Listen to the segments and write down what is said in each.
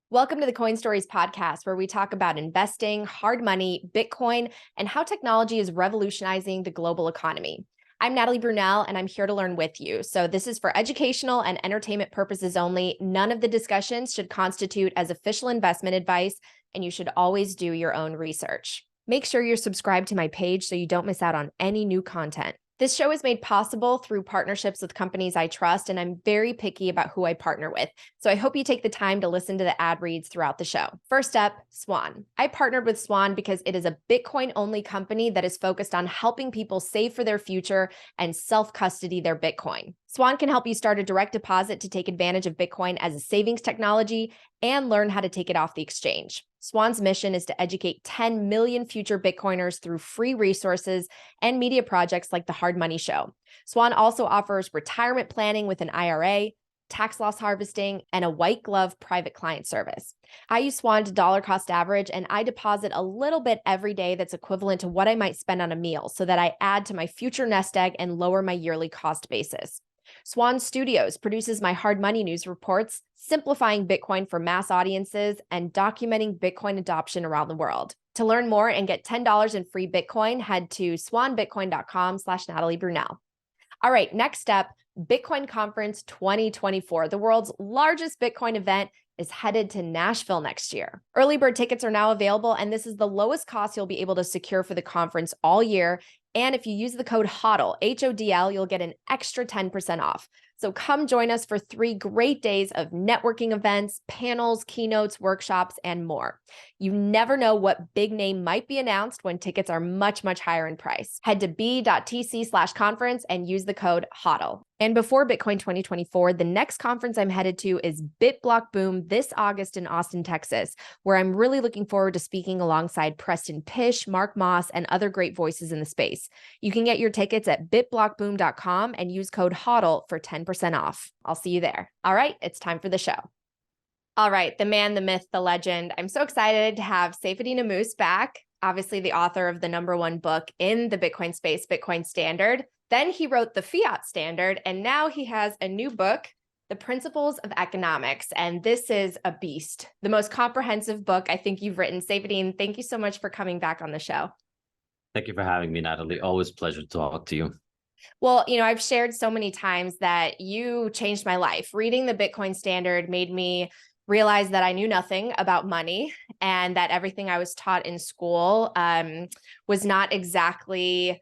Welcome to the Coin Stories podcast, where we talk about investing, hard money, Bitcoin, and how technology is revolutionizing the global economy. I'm Natalie Brunell, and I'm here to learn with you. So this is for educational and entertainment purposes only. None of the discussions should constitute as official investment advice, and you should always do your own research. Make sure you're subscribed to my page so you don't miss out on any new content. This show is made possible through partnerships with companies I trust, and I'm very picky about who I partner with. So I hope you take the time to listen to the ad reads throughout the show. First up, Swan. I partnered with Swan because it is a Bitcoin-only company that is focused on helping people save for their future and self-custody their Bitcoin. Swan can help you start a direct deposit to take advantage of Bitcoin as a savings technology and learn how to take it off the exchange. Swan's mission is to educate 10 million future Bitcoiners through free resources and media projects like the Hard Money Show. Swan also offers retirement planning with an IRA, tax loss harvesting, and a white glove private client service. I use Swan to dollar cost average, and I deposit a little bit every day that's equivalent to what I might spend on a meal so that I add to my future nest egg and lower my yearly cost basis. Swan Studios produces my hard money news reports, simplifying Bitcoin for mass audiences and documenting Bitcoin adoption around the world. To learn more and get $10 in free Bitcoin, head to swanbitcoin.com/Natalie Brunell. All right, next up, Bitcoin Conference 2024. The world's largest Bitcoin event is headed to Nashville next year. Early bird tickets are now available, and this is the lowest cost you'll be able to secure for the conference all year. And if you use the code HODL, H-O-D-L, you'll get an extra 10% off. So come join us for 3 great days of networking events, panels, keynotes, workshops, and more. You never know what big name might be announced when tickets are much, much higher in price. Head to b.tc/conference and use the code HODL. And before Bitcoin 2024, the next conference I'm headed to is BitBlock Boom this August in Austin, Texas, where I'm really looking forward to speaking alongside Preston Pish, Mark Moss, and other great voices in the space. You can get your tickets at bitblockboom.com and use code HODL for 10% off. I'll see you there. All right, it's time for the show. All right, the man, the myth, the legend. I'm so excited to have Saifedean Ammous back, obviously the author of the #1 book in the Bitcoin space, Fiat Standard. Then he wrote the Fiat Standard, and now he has a new book, The Principles of Economics, and this is a beast. The most comprehensive book I think you've written. Saifedean, thank you so much for coming back on the show. Thank you for having me, Natalie. Always a pleasure to talk to you. Well, I've shared so many times that you changed my life. Reading the Bitcoin Standard made me realize that I knew nothing about money and that everything I was taught in school was not exactly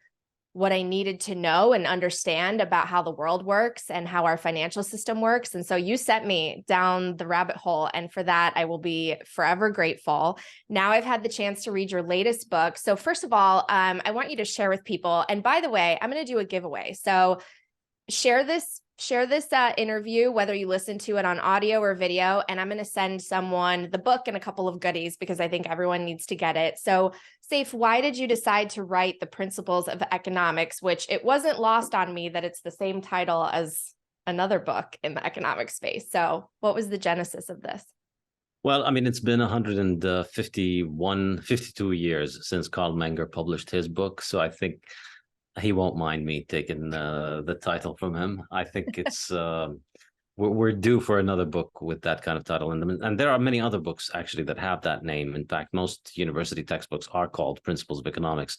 what I needed to know and understand about how the world works and how our financial system works. And so you sent me down the rabbit hole. And for that, I will be forever grateful. Now I've had the chance to read your latest book. So first of all, I want you to share with people. And by the way, I'm going to do a giveaway. So share this interview, whether you listen to it on audio or video, and I'm going to send someone the book and a couple of goodies because I think everyone needs to get it. So Saif, why did you decide to write The Principles of Economics, which it wasn't lost on me that it's the same title as another book in the economic space? So what was the genesis of this? Well, I mean, it's been 52 years since Carl Menger published his book. So I think he won't mind me taking the title from him. I think it's we're due for another book with that kind of title in them. And there are many other books actually that have that name. In fact, most university textbooks are called Principles of Economics.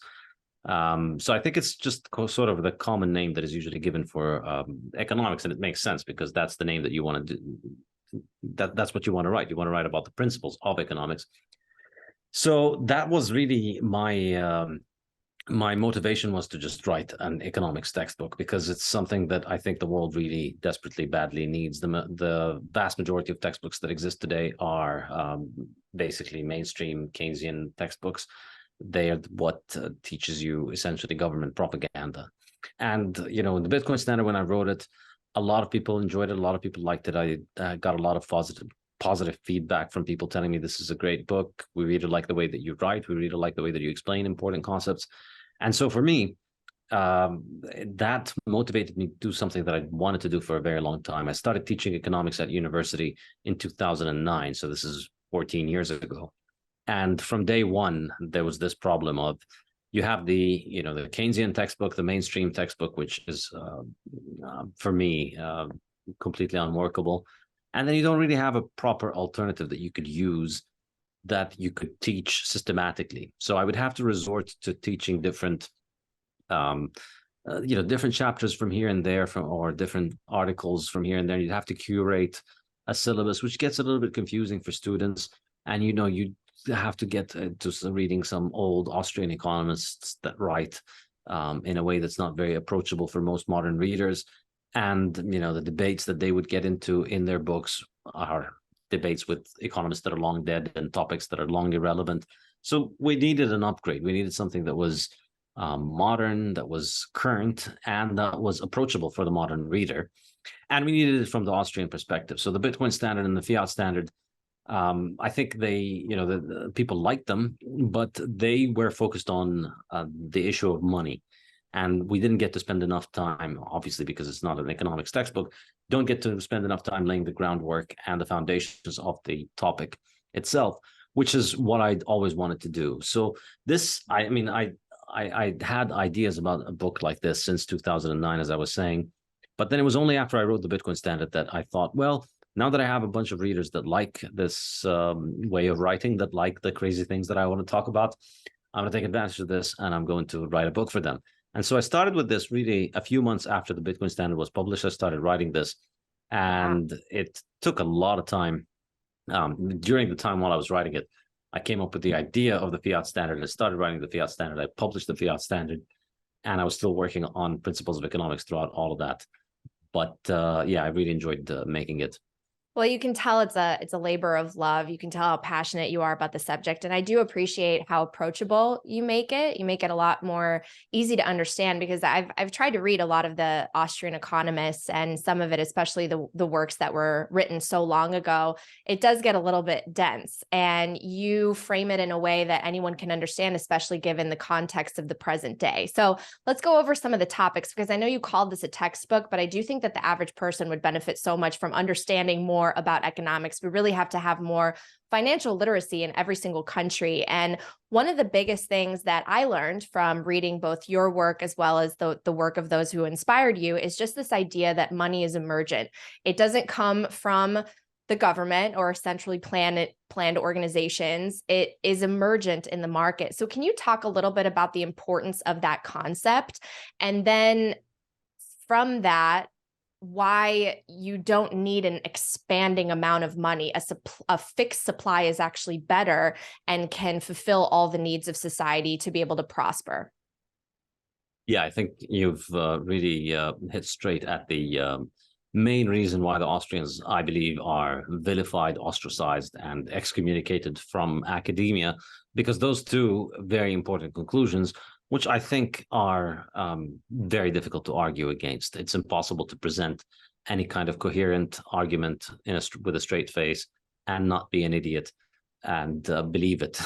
So I think it's just sort of the common name that is usually given for economics, and it makes sense because that's the name that you want to do. That's what you want to write. You want to write about the principles of economics. So that was really my motivation was to just write an economics textbook because it's something that I think the world really desperately badly needs. The vast majority of textbooks that exist today are basically mainstream Keynesian textbooks. They are what teaches you essentially government propaganda. And, in the Bitcoin Standard, when I wrote it, a lot of people enjoyed it. A lot of people liked it. I got a lot of positive feedback from people telling me this is a great book. We really like the way that you write. We really like the way that you explain important concepts. And so for me, that motivated me to do something that I wanted to do for a very long time. I started teaching economics at university in 2009. So this is 14 years ago. And from day one, there was this problem of you have the Keynesian textbook, the mainstream textbook, which is, for me, completely unworkable. And then you don't really have a proper alternative that you could use, that you could teach systematically. So I would have to resort to teaching different different chapters from here and there, or different articles from here and there. You'd have to curate a syllabus, which gets a little bit confusing for students. And you have to get to reading some old Austrian economists that write in a way that's not very approachable for most modern readers. And the debates that they would get into in their books are debates with economists that are long dead and topics that are long irrelevant. So we needed an upgrade. We needed something that was modern, that was current, and that was approachable for the modern reader. And we needed it from the Austrian perspective. So the Bitcoin Standard and the Fiat Standard, I think the people liked them, but they were focused on the issue of money. And we didn't get to spend enough time, obviously, because it's not an economics textbook, don't get to spend enough time laying the groundwork and the foundations of the topic itself, which is what I'd always wanted to do. So this, I had ideas about a book like this since 2009, as I was saying, but then it was only after I wrote the Bitcoin Standard that I thought, well, now that I have a bunch of readers that like this way of writing, that like the crazy things that I want to talk about, I'm going to take advantage of this and I'm going to write a book for them. And so I started with this really a few months after the Bitcoin Standard was published. I started writing this, and it took a lot of time. During the time while I was writing it, I came up with the idea of the Fiat Standard. I started writing the Fiat Standard. I published the Fiat Standard, and I was still working on principles of economics throughout all of that. But I really enjoyed making it. Well, you can tell it's a labor of love. You can tell how passionate you are about the subject. And I do appreciate how approachable you make it. You make it a lot more easy to understand, because I've tried to read a lot of the Austrian economists, and some of it, especially the works that were written so long ago, it does get a little bit dense, and you frame it in a way that anyone can understand, especially given the context of the present day. So let's go over some of the topics, because I know you called this a textbook, but I do think that the average person would benefit so much from understanding more about economics. We really have to have more financial literacy in every single country. And one of the biggest things that I learned from reading both your work as well as the work of those who inspired you is just this idea that money is emergent. It doesn't come from the government or centrally planned organizations. It is emergent in the market. So can you talk a little bit about the importance of that concept? And then from that, why you don't need an expanding amount of money. A fixed supply is actually better and can fulfill all the needs of society to be able to prosper. Yeah, I think you've really hit straight at the main reason why the Austrians, I believe, are vilified, ostracized, and excommunicated from academia, because those two very important conclusions, which I think are very difficult to argue against. It's impossible to present any kind of coherent argument with a straight face and not be an idiot and believe it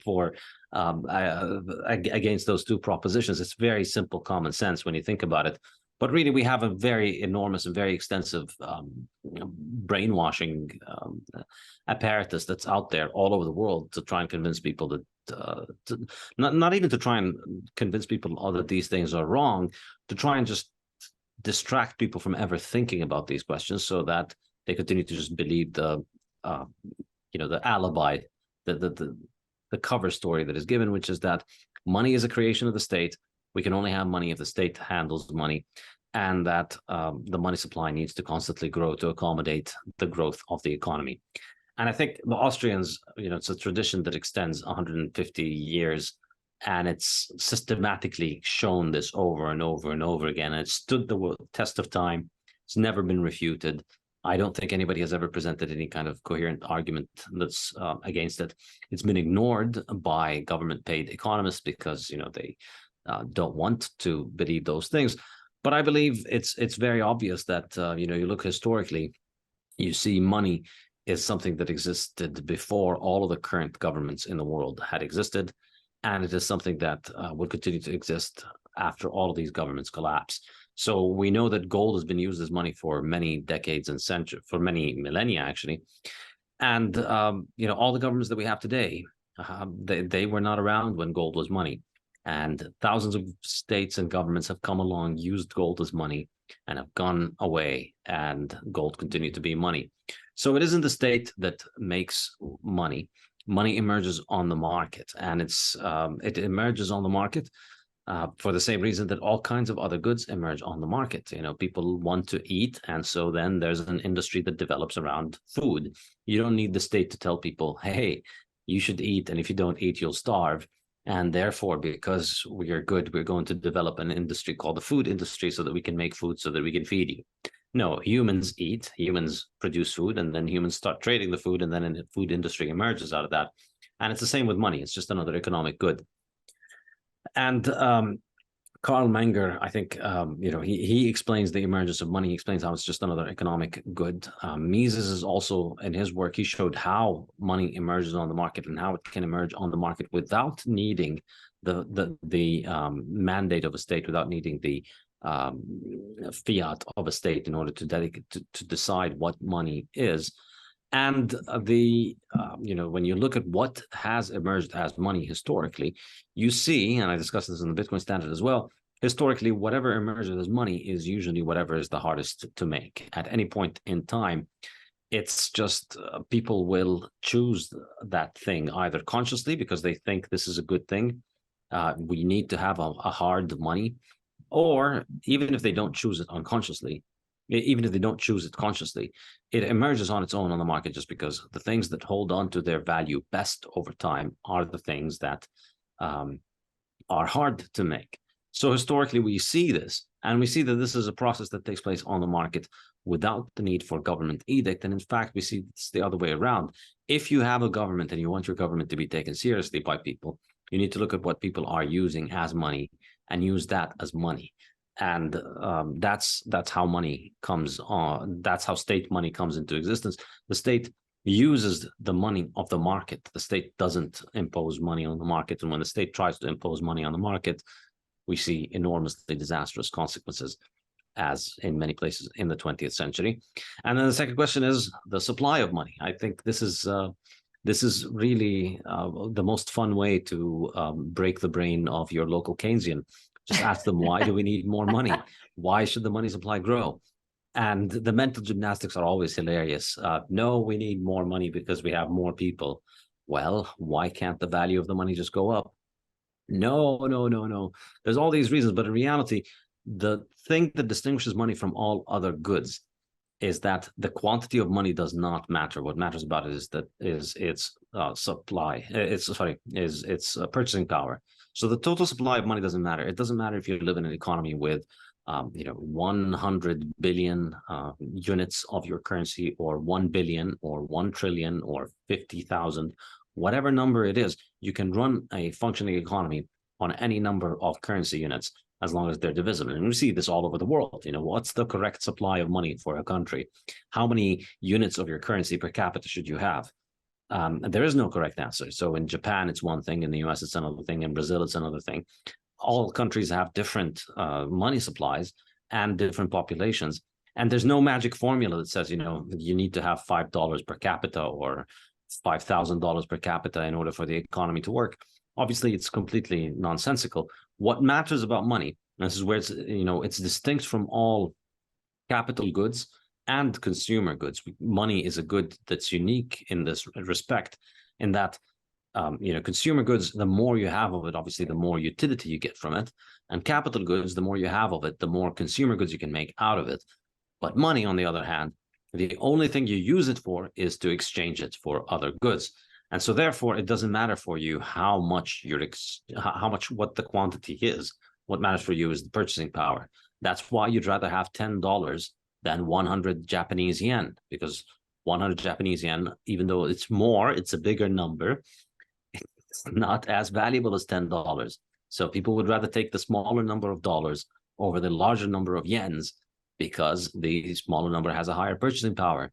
for against those two propositions. It's very simple common sense when you think about it. But really, we have a very enormous and very extensive brainwashing apparatus that's out there all over the world to try and convince people that not even to try and convince people that these things are wrong, to try and just distract people from ever thinking about these questions, so that they continue to just believe the alibi, the cover story that is given, which is that money is a creation of the state. We can only have money if the state handles money, and that the money supply needs to constantly grow to accommodate the growth of the economy. And I think the Austrians, it's a tradition that extends 150 years, and it's systematically shown this over and over and over again. And it stood the test of time. It's never been refuted. I don't think anybody has ever presented any kind of coherent argument that's against it. It's been ignored by government-paid economists because, they don't want to believe those things. But I believe it's very obvious that, you look historically, you see money is something that existed before all of the current governments in the world had existed. And it is something that will continue to exist after all of these governments collapse. So we know that gold has been used as money for many decades and centuries, for many millennia, actually. And, all the governments that we have today, they were not around when gold was money. And thousands of states and governments have come along, used gold as money, and have gone away, and gold continued to be money. So it isn't the state that makes money. Money emerges on the market, and it emerges on the market for the same reason that all kinds of other goods emerge on the market. People want to eat, and so then there's an industry that develops around food. You don't need the state to tell people, hey, you should eat, and if you don't eat, you'll starve. And therefore, because we are good, we're going to develop an industry called the food industry so that we can make food so that we can feed you. No, humans eat, humans produce food, and then humans start trading the food, and then the food industry emerges out of that. And it's the same with money. It's just another economic good. And Carl Menger, I think, he explains the emergence of money. He explains how it's just another economic good. Mises is also, in his work, he showed how money emerges on the market and how it can emerge on the market without needing the mandate of a state, without needing the fiat of a state in order to decide what money is. And when you look at what has emerged as money historically, you see, and I discussed this in the Bitcoin Standard as well, historically, whatever emerges as money is usually whatever is the hardest to make. At any point in time, it's just people will choose that thing either consciously because they think this is a good thing. We need to have a hard money, or even if they don't choose it unconsciously, even if they don't choose it consciously, it emerges on its own on the market just because the things that hold on to their value best over time are the things that are hard to make. So historically, we see this, and we see that this is a process that takes place on the market without the need for government edict. And in fact, we see it's the other way around. If you have a government and you want your government to be taken seriously by people, you need to look at what people are using as money and use that as money. And that's how money comes on. That's how state money comes into existence. The state uses the money of the market. The state doesn't impose money on the market. And when the state tries to impose money on the market, we see enormously disastrous consequences, as in many places in the 20th century. And then the second question is the supply of money. I think this is really the most fun way to break the brain of your local Keynesian. Just ask them, why do we need more money? Why should the money supply grow? And the mental gymnastics are always hilarious. No, we need more money because we have more people. Well, why can't the value of the money just go up? No. There's all these reasons, but in reality, the thing that distinguishes money from all other goods is that the quantity of money does not matter. What matters about it is its supply. Is its purchasing power. So the total supply of money doesn't matter. It doesn't matter if you live in an economy with 100 billion units of your currency, or 1 billion, or 1 trillion, or 50,000, whatever number it is. You can run a functioning economy on any number of currency units as long as they're divisible. And we see this all over the world. What's the correct supply of money for a country? How many units of your currency per capita should you have? There is no correct answer. So in Japan, it's one thing. In the US, it's another thing. In Brazil, it's another thing. All countries have different money supplies and different populations. And there's no magic formula that says, you need to have $5 per capita or $5,000 per capita in order for the economy to work. Obviously, it's completely nonsensical. What matters about money, and this is where it's distinct from all capital goods and consumer goods. Money is a good that's unique in this respect, in that consumer goods, the more you have of it, obviously, the more utility you get from it. And capital goods, the more you have of it, the more consumer goods you can make out of it. But money, on the other hand, the only thing you use it for is to exchange it for other goods. And so therefore, it doesn't matter for you how much what the quantity is. What matters for you is the purchasing power. That's why you'd rather have $10 than 100 Japanese yen, because 100 Japanese yen, even though it's a bigger number, it's not as valuable as $10. So people would rather take the smaller number of dollars over the larger number of yens, because the smaller number has a higher purchasing power.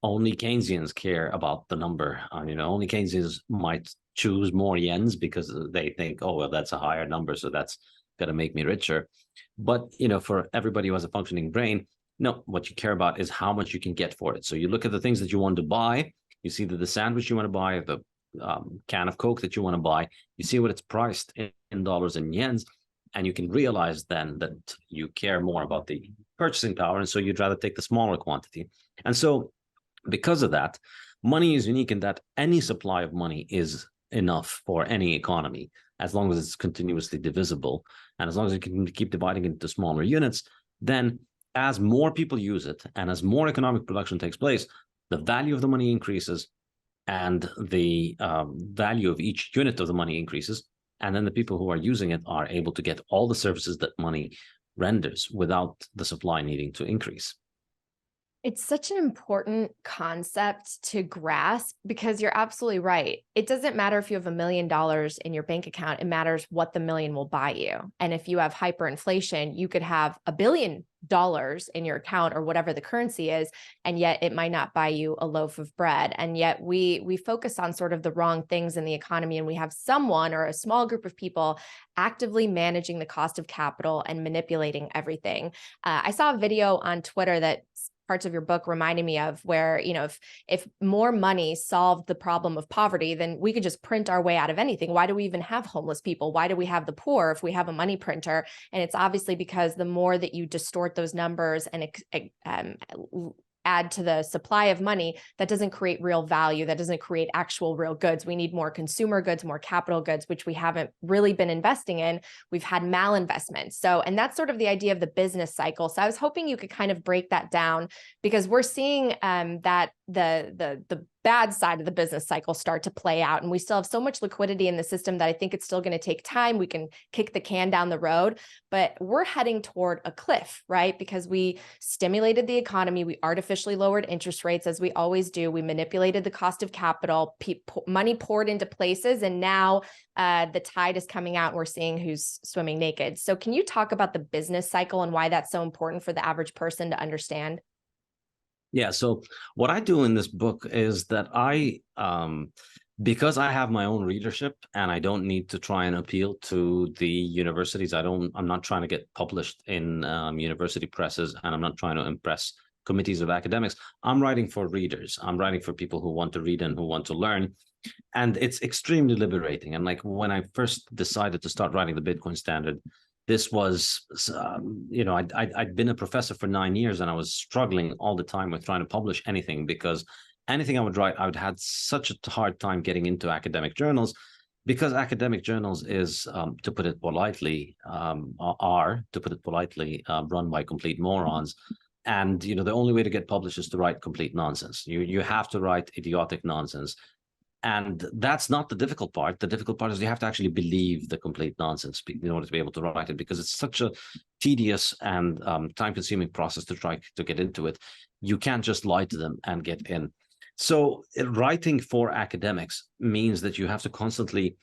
Only Keynesians care about the number. Only Keynesians might choose more yens because they think, oh, well, that's a higher number, so that's going to make me richer. But, for everybody who has a functioning brain, no, what you care about is how much you can get for it. So you look at the things that you want to buy. You see that the sandwich you want to buy, the can of Coke that you want to buy, you see what it's priced in dollars and yens, and you can realize then that you care more about the purchasing power, and so you'd rather take the smaller quantity. And so because of that, money is unique in that any supply of money is enough for any economy, as long as it's continuously divisible, and as long as you can keep dividing it into smaller units. Then as more people use it and as more economic production takes place, the value of the money increases, and the value of each unit of the money increases. And then the people who are using it are able to get all the services that money renders without the supply needing to increase. It's such an important concept to grasp, because you're absolutely right. It doesn't matter if you have $1 million in your bank account. It matters what the million will buy you. And if you have hyperinflation, you could have $1 billion in your account or whatever the currency is, and yet it might not buy you a loaf of bread. And yet we focus on sort of the wrong things in the economy, and we have someone or a small group of people actively managing the cost of capital and manipulating everything. I saw a video on Twitter that parts of your book reminded me of, where, you know, if more money solved the problem of poverty, then we could just print our way out of anything. Why do we even have homeless people? Why do we have the poor if we have a money printer? And it's obviously because the more that you distort those numbers and add to the supply of money, that doesn't create real value. That doesn't create actual real goods. We need more consumer goods, more capital goods, which we haven't really been investing in. We've had malinvestment. So, and that's sort of the idea of the business cycle. So I was hoping you could kind of break that down, because we're seeing that the bad side of the business cycle start to play out. And we still have so much liquidity in the system that I think it's still going to take time. We can kick the can down the road, but we're heading toward a cliff, right? Because we stimulated the economy. We artificially lowered interest rates, as we always do. We manipulated the cost of capital. Money poured into places. And now the tide is coming out, and we're seeing who's swimming naked. So can you talk about the business cycle and why that's so important for the average person to understand? Yeah, so what I do in this book is that because I have my own readership and I don't need to try and appeal to the universities, I'm not trying to get published in university presses, and I'm not trying to impress committees of academics. I'm writing for readers. I'm writing for people who want to read and who want to learn. And it's extremely liberating. And like when I first decided to start writing the Bitcoin Standard, this was, I'd been a professor for 9 years, and I was struggling all the time with trying to publish anything, because anything I would write, I would had such a hard time getting into academic journals, because academic journals is, to put it politely, run by complete morons. And, the only way to get published is to write complete nonsense. You have to write idiotic nonsense. And that's not the difficult part. The difficult part is you have to actually believe the complete nonsense in order to be able to write it, because it's such a tedious and time-consuming process to try to get into it. You can't just lie to them and get in. So writing for academics means that you have to constantly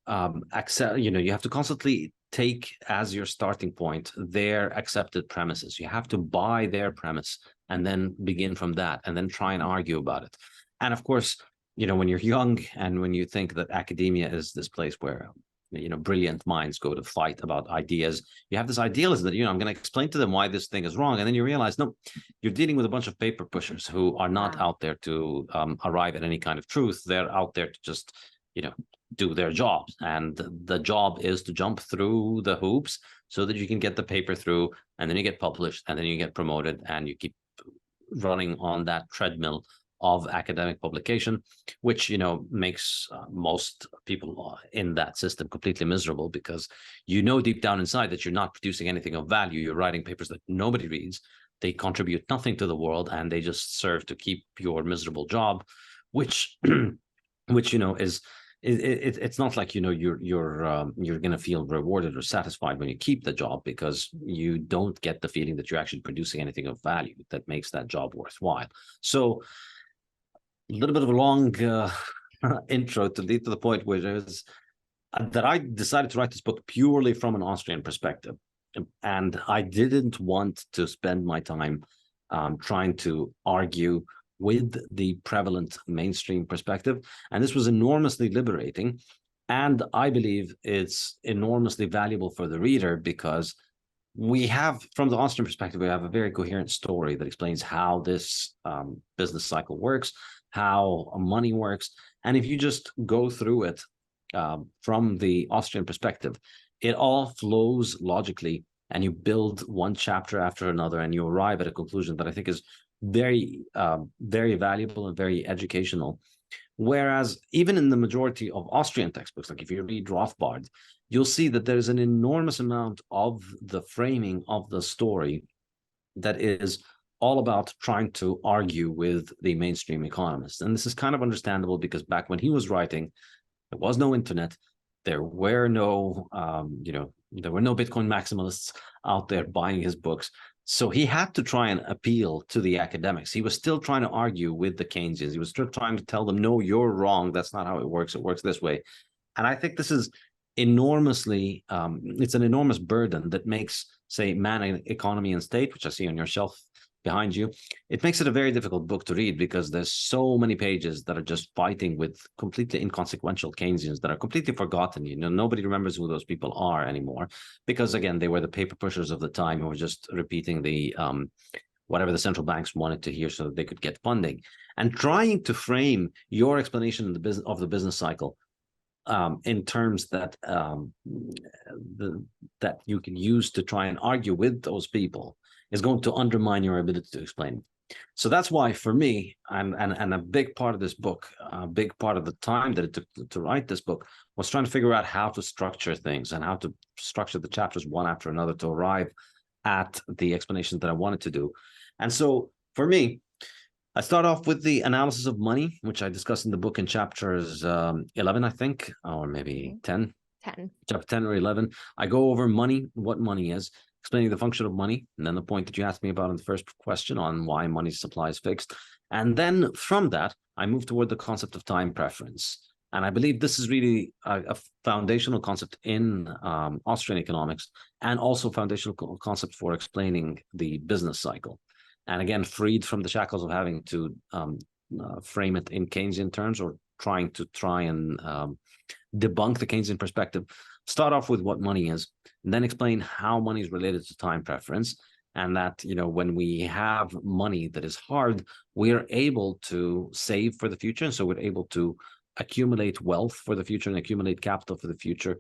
you have to constantly take as your starting point their accepted premises. You have to buy their premise and then begin from that, and then try and argue about it. And of course, when you're young and when you think that academia is this place where, brilliant minds go to fight about ideas, you have this idealism that, I'm going to explain to them why this thing is wrong. And then you realize, no, you're dealing with a bunch of paper pushers who are not out there to arrive at any kind of truth. They're out there to just, do their jobs. And the job is to jump through the hoops so that you can get the paper through, and then you get published, and then you get promoted, and you keep running on that treadmill of academic publication, which makes most people in that system completely miserable, because deep down inside that you're not producing anything of value. You're writing papers that nobody reads. They contribute nothing to the world, and they just serve to keep your miserable job, which is it's not like you're going to feel rewarded or satisfied when you keep the job, because you don't get the feeling that you're actually producing anything of value that makes that job worthwhile. So a little bit of a long intro to lead to the point where is that I decided to write this book purely from an Austrian perspective. And I didn't want to spend my time trying to argue with the prevalent mainstream perspective. And this was enormously liberating. And I believe it's enormously valuable for the reader, because we have, from the Austrian perspective, we have a very coherent story that explains how this business cycle works, how money works, And if you just go through it from the Austrian perspective, it all flows logically, and you build one chapter after another, and you arrive at a conclusion that I think is very, very valuable and very educational. Whereas even in the majority of Austrian textbooks, like if you read Rothbard, you'll see that there's an enormous amount of the framing of the story that is all about trying to argue with the mainstream economists. And this is kind of understandable because back when he was writing, there was no internet. There were no, there were no Bitcoin maximalists out there buying his books. So he had to try and appeal to the academics. He was still trying to argue with the Keynesians. He was still trying to tell them, no, you're wrong. That's not how it works. It works this way. And I think this is enormously, it's an enormous burden that makes, say, Man, Economy and State, which I see on your shelf behind you, it makes it a very difficult book to read because there's so many pages that are just fighting with completely inconsequential Keynesians that are completely forgotten. Nobody remembers who those people are anymore because, again, they were the paper pushers of the time who were just repeating the whatever the central banks wanted to hear so that they could get funding. And trying to frame your explanation of the business cycle in terms that that you can use to try and argue with those people is going to undermine your ability to explain it. So that's why, for me, and a big part of this book, a big part of the time that it took to write this book was trying to figure out how to structure things and how to structure the chapters one after another to arrive at the explanations that I wanted to do. And so for me, I start off with the analysis of money, which I discuss in the book in chapters 11, I think, or maybe 10. 10. Chapter 10 or 11. I go over money, what money is, explaining the function of money, and then the point that you asked me about in the first question on why money supply is fixed. And then from that, I move toward the concept of time preference. And I believe this is really a foundational concept in Austrian economics, and also foundational concept for explaining the business cycle. And again, freed from the shackles of having to frame it in Keynesian terms or try and debunk the Keynesian perspective. Start off with what money is, and then explain how money is related to time preference. And that, when we have money that is hard, we are able to save for the future. And so we're able to accumulate wealth for the future and accumulate capital for the future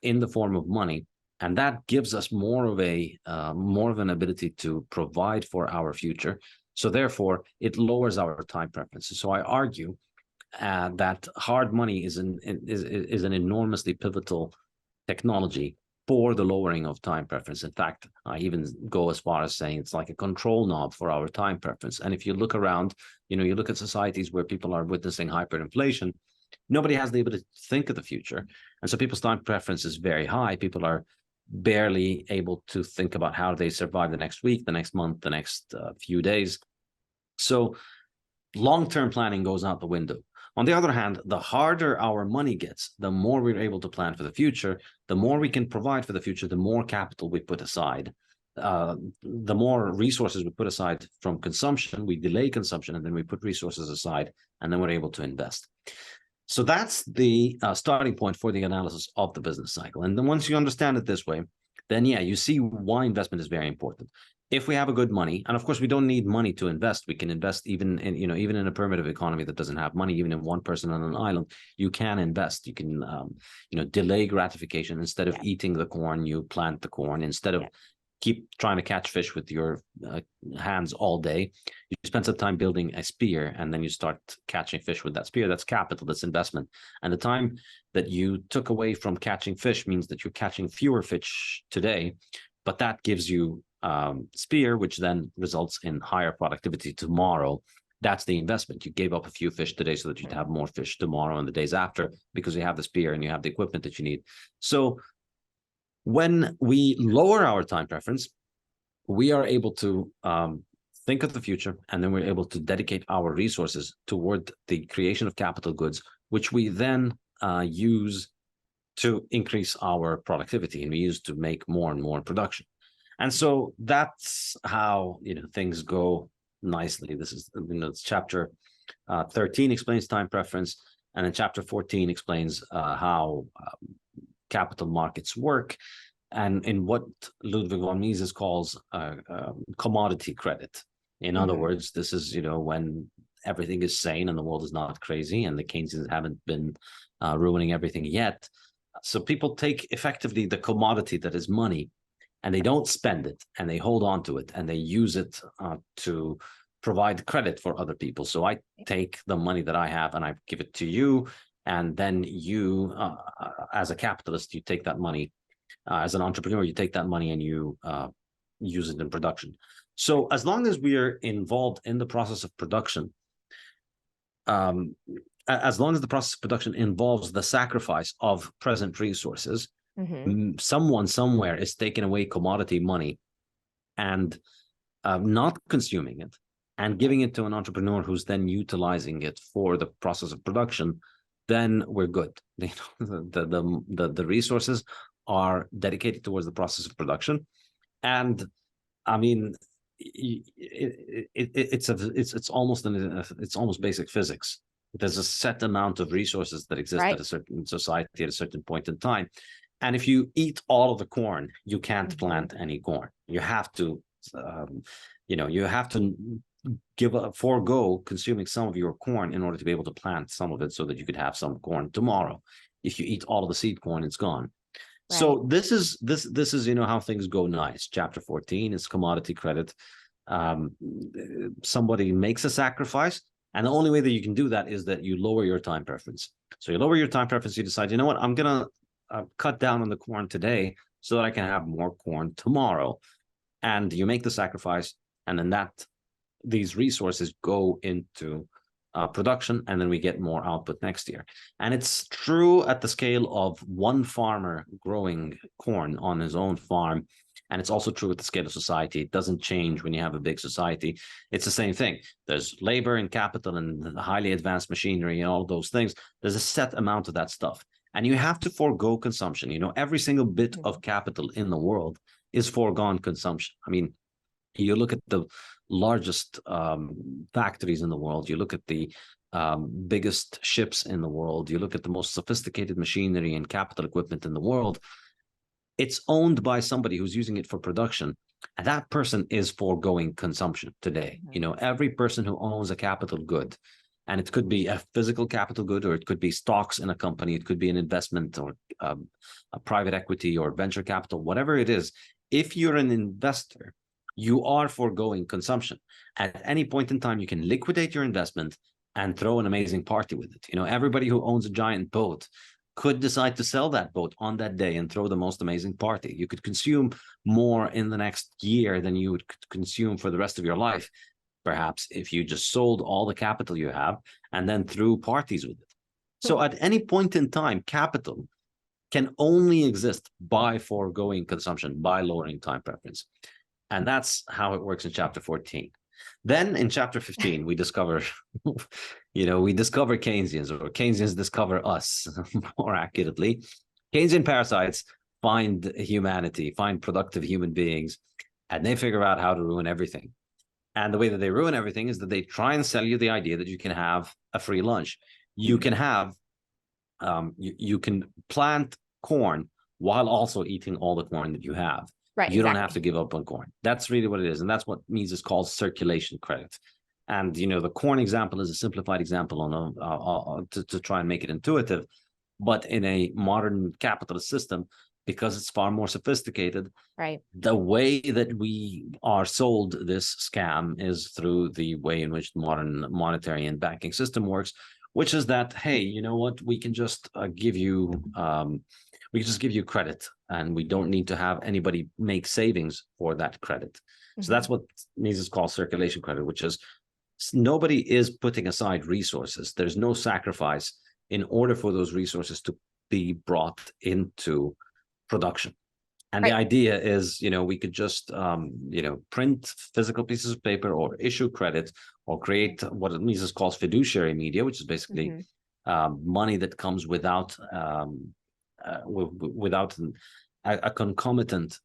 in the form of money. And that gives us more of an ability to provide for our future. So therefore, it lowers our time preferences. So I argue that hard money is an enormously pivotal technology for the lowering of time preference. In fact, I even go as far as saying it's like a control knob for our time preference. And if you look around, you look at societies where people are witnessing hyperinflation, nobody has the ability to think of the future. And so people's time preference is very high. People are barely able to think about how they survive the next week, the next month, the next few days. So long-term planning goes out the window. On the other hand, the harder our money gets, the more we're able to plan for the future, the more we can provide for the future, the more capital we put aside, the more resources we put aside from consumption. We delay consumption, and then we put resources aside, and then we're able to invest. So that's the starting point for the analysis of the business cycle. And then once you understand it this way, then you see why investment is very important. If we have a good money, and of course we don't need money to invest, we can invest even in a primitive economy that doesn't have money, even in one person on an island, you can invest. You can delay gratification. Instead of eating the corn, you plant the corn. Instead of keep trying to catch fish with your hands all day, you spend some time building a spear, and then you start catching fish with that spear. That's capital, that's investment. And the time that you took away from catching fish means that you're catching fewer fish today, but that gives you spear, which then results in higher productivity tomorrow. That's the investment. You gave up a few fish today so that you'd have more fish tomorrow and the days after, because you have the spear and you have the equipment that you need. So when we lower our time preference, we are able to think of the future, and then we're able to dedicate our resources toward the creation of capital goods, which we then use to increase our productivity, and we use to make more and more production. And so that's how things go nicely. This is it's chapter 13 explains time preference, and then chapter 14 explains how capital markets work, and in what Ludwig von Mises calls commodity credit. In other words, this is when everything is sane and the world is not crazy and the Keynesians haven't been ruining everything yet. So people take effectively the commodity that is money, and they don't spend it, and they hold on to it, and they use it to provide credit for other people. So I take the money that I have and I give it to you, and then you, as a capitalist, you take that money. As an entrepreneur, you take that money and you use it in production. So as long as we are involved in the process of production, as long as the process of production involves the sacrifice of present resources, someone somewhere is taking away commodity money and not consuming it and giving it to an entrepreneur who's then utilizing it for the process of production, then we're good. The resources are dedicated towards the process of production, and I mean, it's almost basic physics. There's a set amount of resources that exist at a certain society at a certain point in time, and if you eat all of the corn, you can't plant any corn. You have to, you have to forego consuming some of your corn in order to be able to plant some of it so that you could have some corn tomorrow. If you eat all of the seed corn, it's gone. Right. So this is how things go nice. Chapter 14 is commodity credit. Somebody makes a sacrifice, and the only way that you can do that is that you lower your time preference. So you lower your time preference, you decide, you know what, I'm gonna cut down on the corn today so that I can have more corn tomorrow. And you make the sacrifice, and then these resources go into production, and then we get more output next year. And it's true at the scale of one farmer growing corn on his own farm, and it's also true at the scale of society. It doesn't change when you have a big society. It's the same thing. There's labor and capital and highly advanced machinery and all those things. There's a set amount of that stuff, and you have to forego consumption. Every single bit of capital in the world is foregone consumption. I mean, you look at the largest factories in the world, you look at the biggest ships in the world, you look at the most sophisticated machinery and capital equipment in the world, it's owned by somebody who's using it for production, and that person is foregoing consumption today. Every person who owns a capital good, and it could be a physical capital good, or it could be stocks in a company, it could be an investment, or a private equity or venture capital, whatever it is. If you're an investor, you are foregoing consumption. At any point in time, you can liquidate your investment and throw an amazing party with it. Everybody who owns a giant boat could decide to sell that boat on that day and throw the most amazing party. You could consume more in the next year than you would consume for the rest of your life, perhaps, if you just sold all the capital you have and then threw parties with it. So at any point in time, capital can only exist by foregoing consumption, by lowering time preference. And that's how it works in chapter 14. Then in chapter 15, we discover, we discover Keynesians, or Keynesians discover us, more accurately. Keynesian parasites find humanity, find productive human beings, and they figure out how to ruin everything. And the way that they ruin everything is that they try and sell you the idea that you can have a free lunch. You can have, you can plant corn while also eating all the corn that you have. Right. You don't have to give up on corn. That's really what it is. And that's what Mises calls circulation credit. And, the corn example is a simplified example on to try and make it intuitive. But in a modern capitalist system, because it's far more sophisticated, right, the way that we are sold this scam is through the way in which the modern monetary and banking system works, which is that, hey, you know what, we can just give you credit, and we don't need to have anybody make savings for that credit. So that's what Mises calls circulation credit, which is nobody is putting aside resources. There's no sacrifice in order for those resources to be brought into production. And the idea is, we could just, print physical pieces of paper or issue credit or create what Mises calls fiduciary media, which is basically money that comes without a concomitant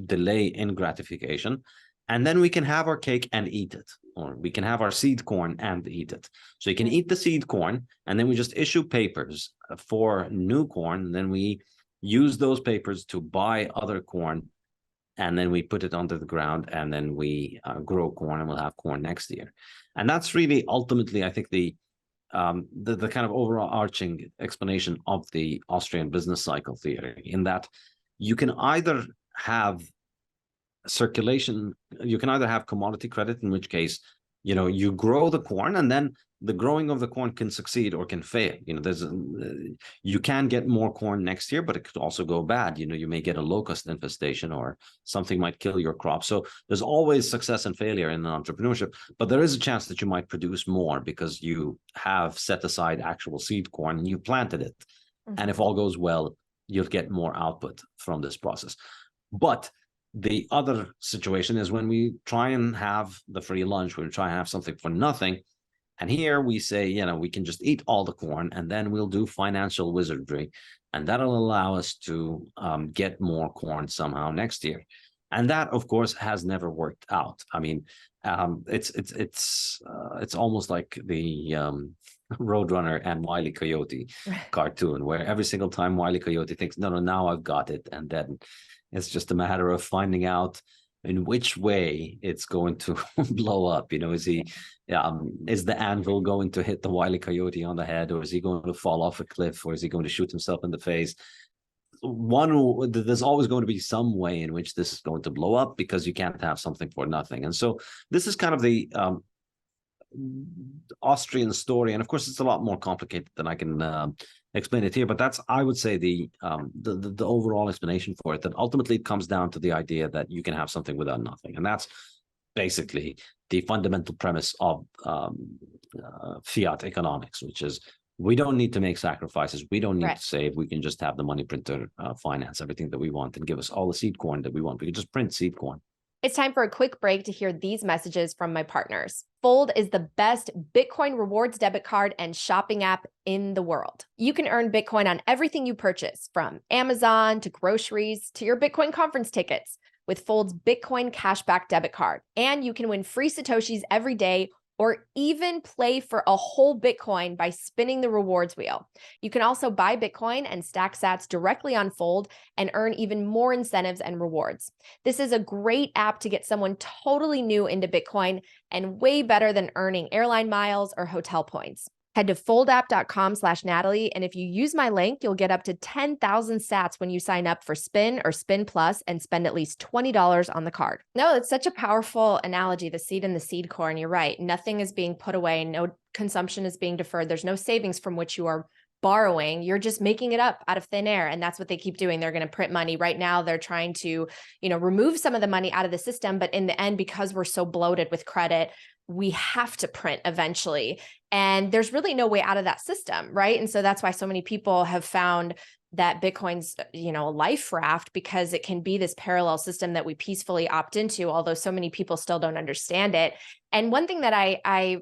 delay in gratification. And then we can have our cake and eat it, or we can have our seed corn and eat it. So you can eat the seed corn, and then we just issue papers for new corn. And then we use those papers to buy other corn, and then we put it under the ground, and then we grow corn, and we'll have corn next year. And that's really ultimately, I think, the kind of overarching explanation of the Austrian business cycle theory, in that you can either have circulation, you can either have commodity credit, in which case, you grow the corn, and then the growing of the corn can succeed or can fail. You can get more corn next year, but it could also go bad. You may get a locust infestation, or something might kill your crop. So there's always success and failure in entrepreneurship, but there is a chance that you might produce more because you have set aside actual seed corn and you planted it. Mm-hmm. And if all goes well, you'll get more output from this process. But the other situation is when we try and have the free lunch, when we try and have something for nothing. And here we say, we can just eat all the corn, and then we'll do financial wizardry, and that'll allow us to get more corn somehow next year. And that, of course, has never worked out. I mean, it's almost like the Roadrunner and Wile E. Coyote cartoon, where every single time Wile E. Coyote thinks, no, now I've got it, and then it's just a matter of finding out in which way it's going to blow up. Is the anvil going to hit the Wile E. Coyote on the head, or is he going to fall off a cliff, or is he going to shoot himself in the face? There's always going to be some way in which this is going to blow up, because you can't have something for nothing. And so this is kind of the Austrian story, and of course it's a lot more complicated than I can explain it here, but that's, I would say, the overall explanation for it, that ultimately it comes down to the idea that you can have something without nothing. And that's basically the fundamental premise of fiat economics, which is, we don't need to make sacrifices. We don't need to save. We can just have the money printer finance everything that we want and give us all the seed corn that we want. We can just print seed corn. It's time for a quick break to hear these messages from my partners. Fold is the best Bitcoin rewards debit card and shopping app in the world. You can earn Bitcoin on everything you purchase, from Amazon to groceries to your Bitcoin conference tickets, with Fold's Bitcoin cashback debit card. And you can win free Satoshis every day, or even play for a whole Bitcoin by spinning the rewards wheel. You can also buy Bitcoin and stack sats directly on Fold and earn even more incentives and rewards. This is a great app to get someone totally new into Bitcoin, and way better than earning airline miles or hotel points. Head to foldapp.com/Natalie, and if you use my link, you'll get up to 10,000 sats when you sign up for Spin or Spin Plus and spend at least $20 on the card. No, it's such a powerful analogy, the seed and the seed corn. You're right. Nothing is being put away. No consumption is being deferred. There's no savings from which you are borrowing. You're just making it up out of thin air. And that's what they keep doing. They're going to print money. Right now, they're trying to, remove some of the money out of the system. But in the end, because we're so bloated with credit, we have to print eventually. And there's really no way out of that system, right? And so that's why so many people have found that Bitcoin's, a life raft, because it can be this parallel system that we peacefully opt into, although so many people still don't understand it. And one thing that I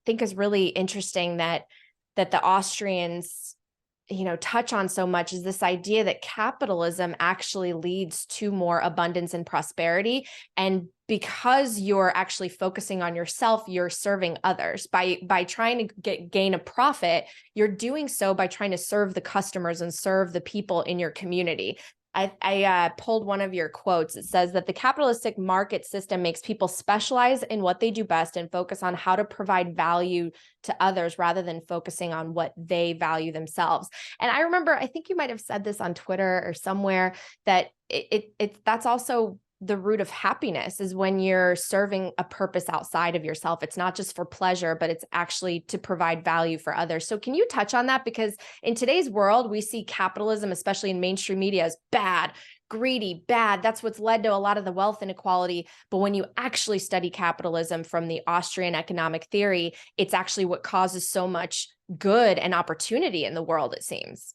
think is really interesting that the Austrians, touch on so much, is this idea that capitalism actually leads to more abundance and prosperity. And because you're actually focusing on yourself, you're serving others. By trying to gain a profit, you're doing so by trying to serve the customers and serve the people in your community. I pulled one of your quotes. It says that the capitalistic market system makes people specialize in what they do best and focus on how to provide value to others rather than focusing on what they value themselves. And I remember, I think you might have said this on Twitter or somewhere, that that's also the root of happiness, is when you're serving a purpose outside of yourself. It's not just for pleasure, but it's actually to provide value for others. So can you touch on that? Because in today's world, we see capitalism, especially in mainstream media, as bad, greedy, bad. That's what's led to a lot of the wealth inequality. But when you actually study capitalism from the Austrian economic theory, it's actually what causes so much good and opportunity in the world, it seems.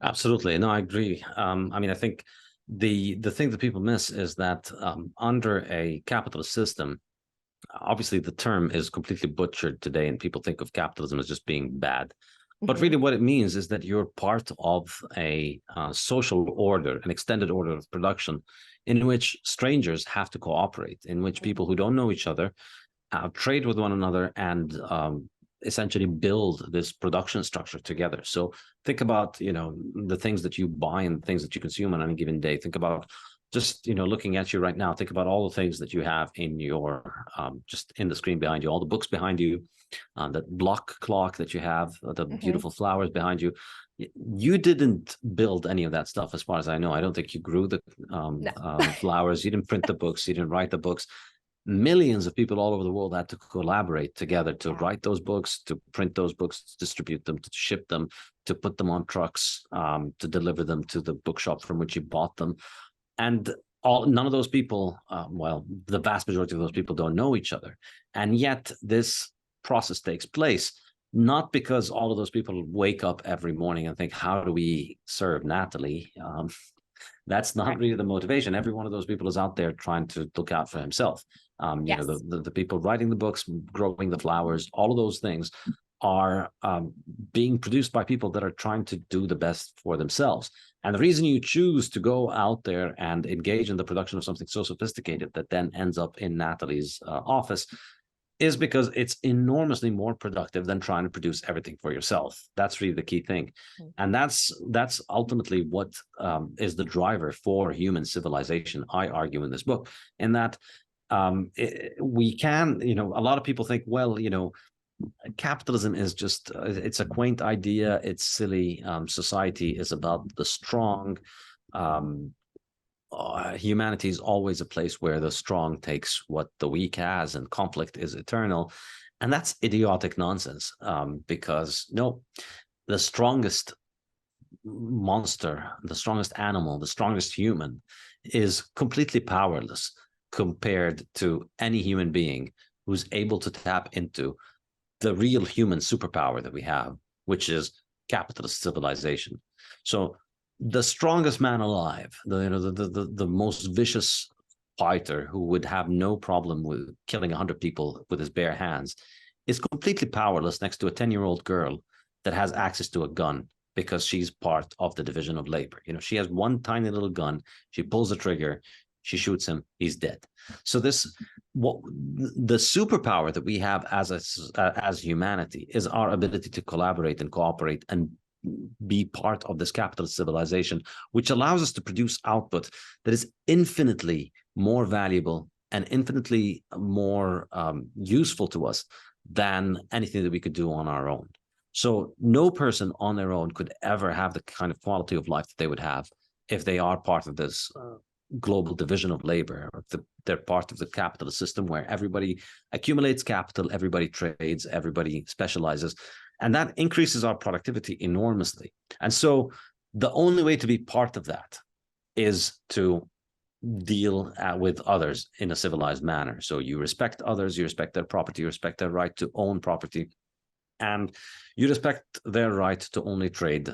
Absolutely. No, I agree. I think the thing that people miss is that under a capitalist system, obviously the term is completely butchered today, and people think of capitalism as just being bad. But really what it means is that you're part of a social order, an extended order of production, in which strangers have to cooperate, in which people who don't know each other trade with one another and essentially build this production structure together. So think about, the things that you buy and things that you consume on any given day. Think about just, looking at you right now, think about all the things that you have in your, just in the screen behind you, all the books behind you, that block clock that you have, the beautiful flowers behind you. You didn't build any of that stuff, as far as I know. I don't think you grew the flowers. You didn't print the books. You didn't write the books. Millions of people all over the world had to collaborate together to write those books, to print those books, to distribute them, to ship them, to put them on trucks, to deliver them to the bookshop from which you bought them. And none of those people, the vast majority of those people don't know each other. And yet this process takes place, not because all of those people wake up every morning and think, how do we serve Natalie? That's not really the motivation. Every one of those people is out there trying to look out for himself. The people writing the books, growing the flowers, all of those things are being produced by people that are trying to do the best for themselves. And the reason you choose to go out there and engage in the production of something so sophisticated that then ends up in Natalie's office is because it's enormously more productive than trying to produce everything for yourself. That's really the key thing. And that's ultimately what is the driver for human civilization, I argue in this book, in that we can, a lot of people think, well, capitalism is just, it's a quaint idea. It's silly. Society is about the strong. Humanity is always a place where the strong takes what the weak has, and conflict is eternal. And that's idiotic nonsense, because no, the strongest monster, the strongest animal, the strongest human is completely powerless compared to any human being who's able to tap into the real human superpower that we have, which is capitalist civilization. So the strongest man alive, the most vicious fighter who would have no problem with killing 100 people with his bare hands, is completely powerless next to a 10-year-old girl that has access to a gun because she's part of the division of labor. She has one tiny little gun. She pulls the trigger. She shoots him. He's dead. So the superpower that we have as humanity is our ability to collaborate and cooperate and be part of this capitalist civilization, which allows us to produce output that is infinitely more valuable and infinitely more useful to us than anything that we could do on our own. So no person on their own could ever have the kind of quality of life that they would have if they are part of this global division of labor, or they're part of the capitalist system where everybody accumulates capital, everybody trades, everybody specializes, and that increases our productivity enormously. And so the only way to be part of that is to deal with others in a civilized manner. So you respect others, you respect their property, you respect their right to own property, and you respect their right to only trade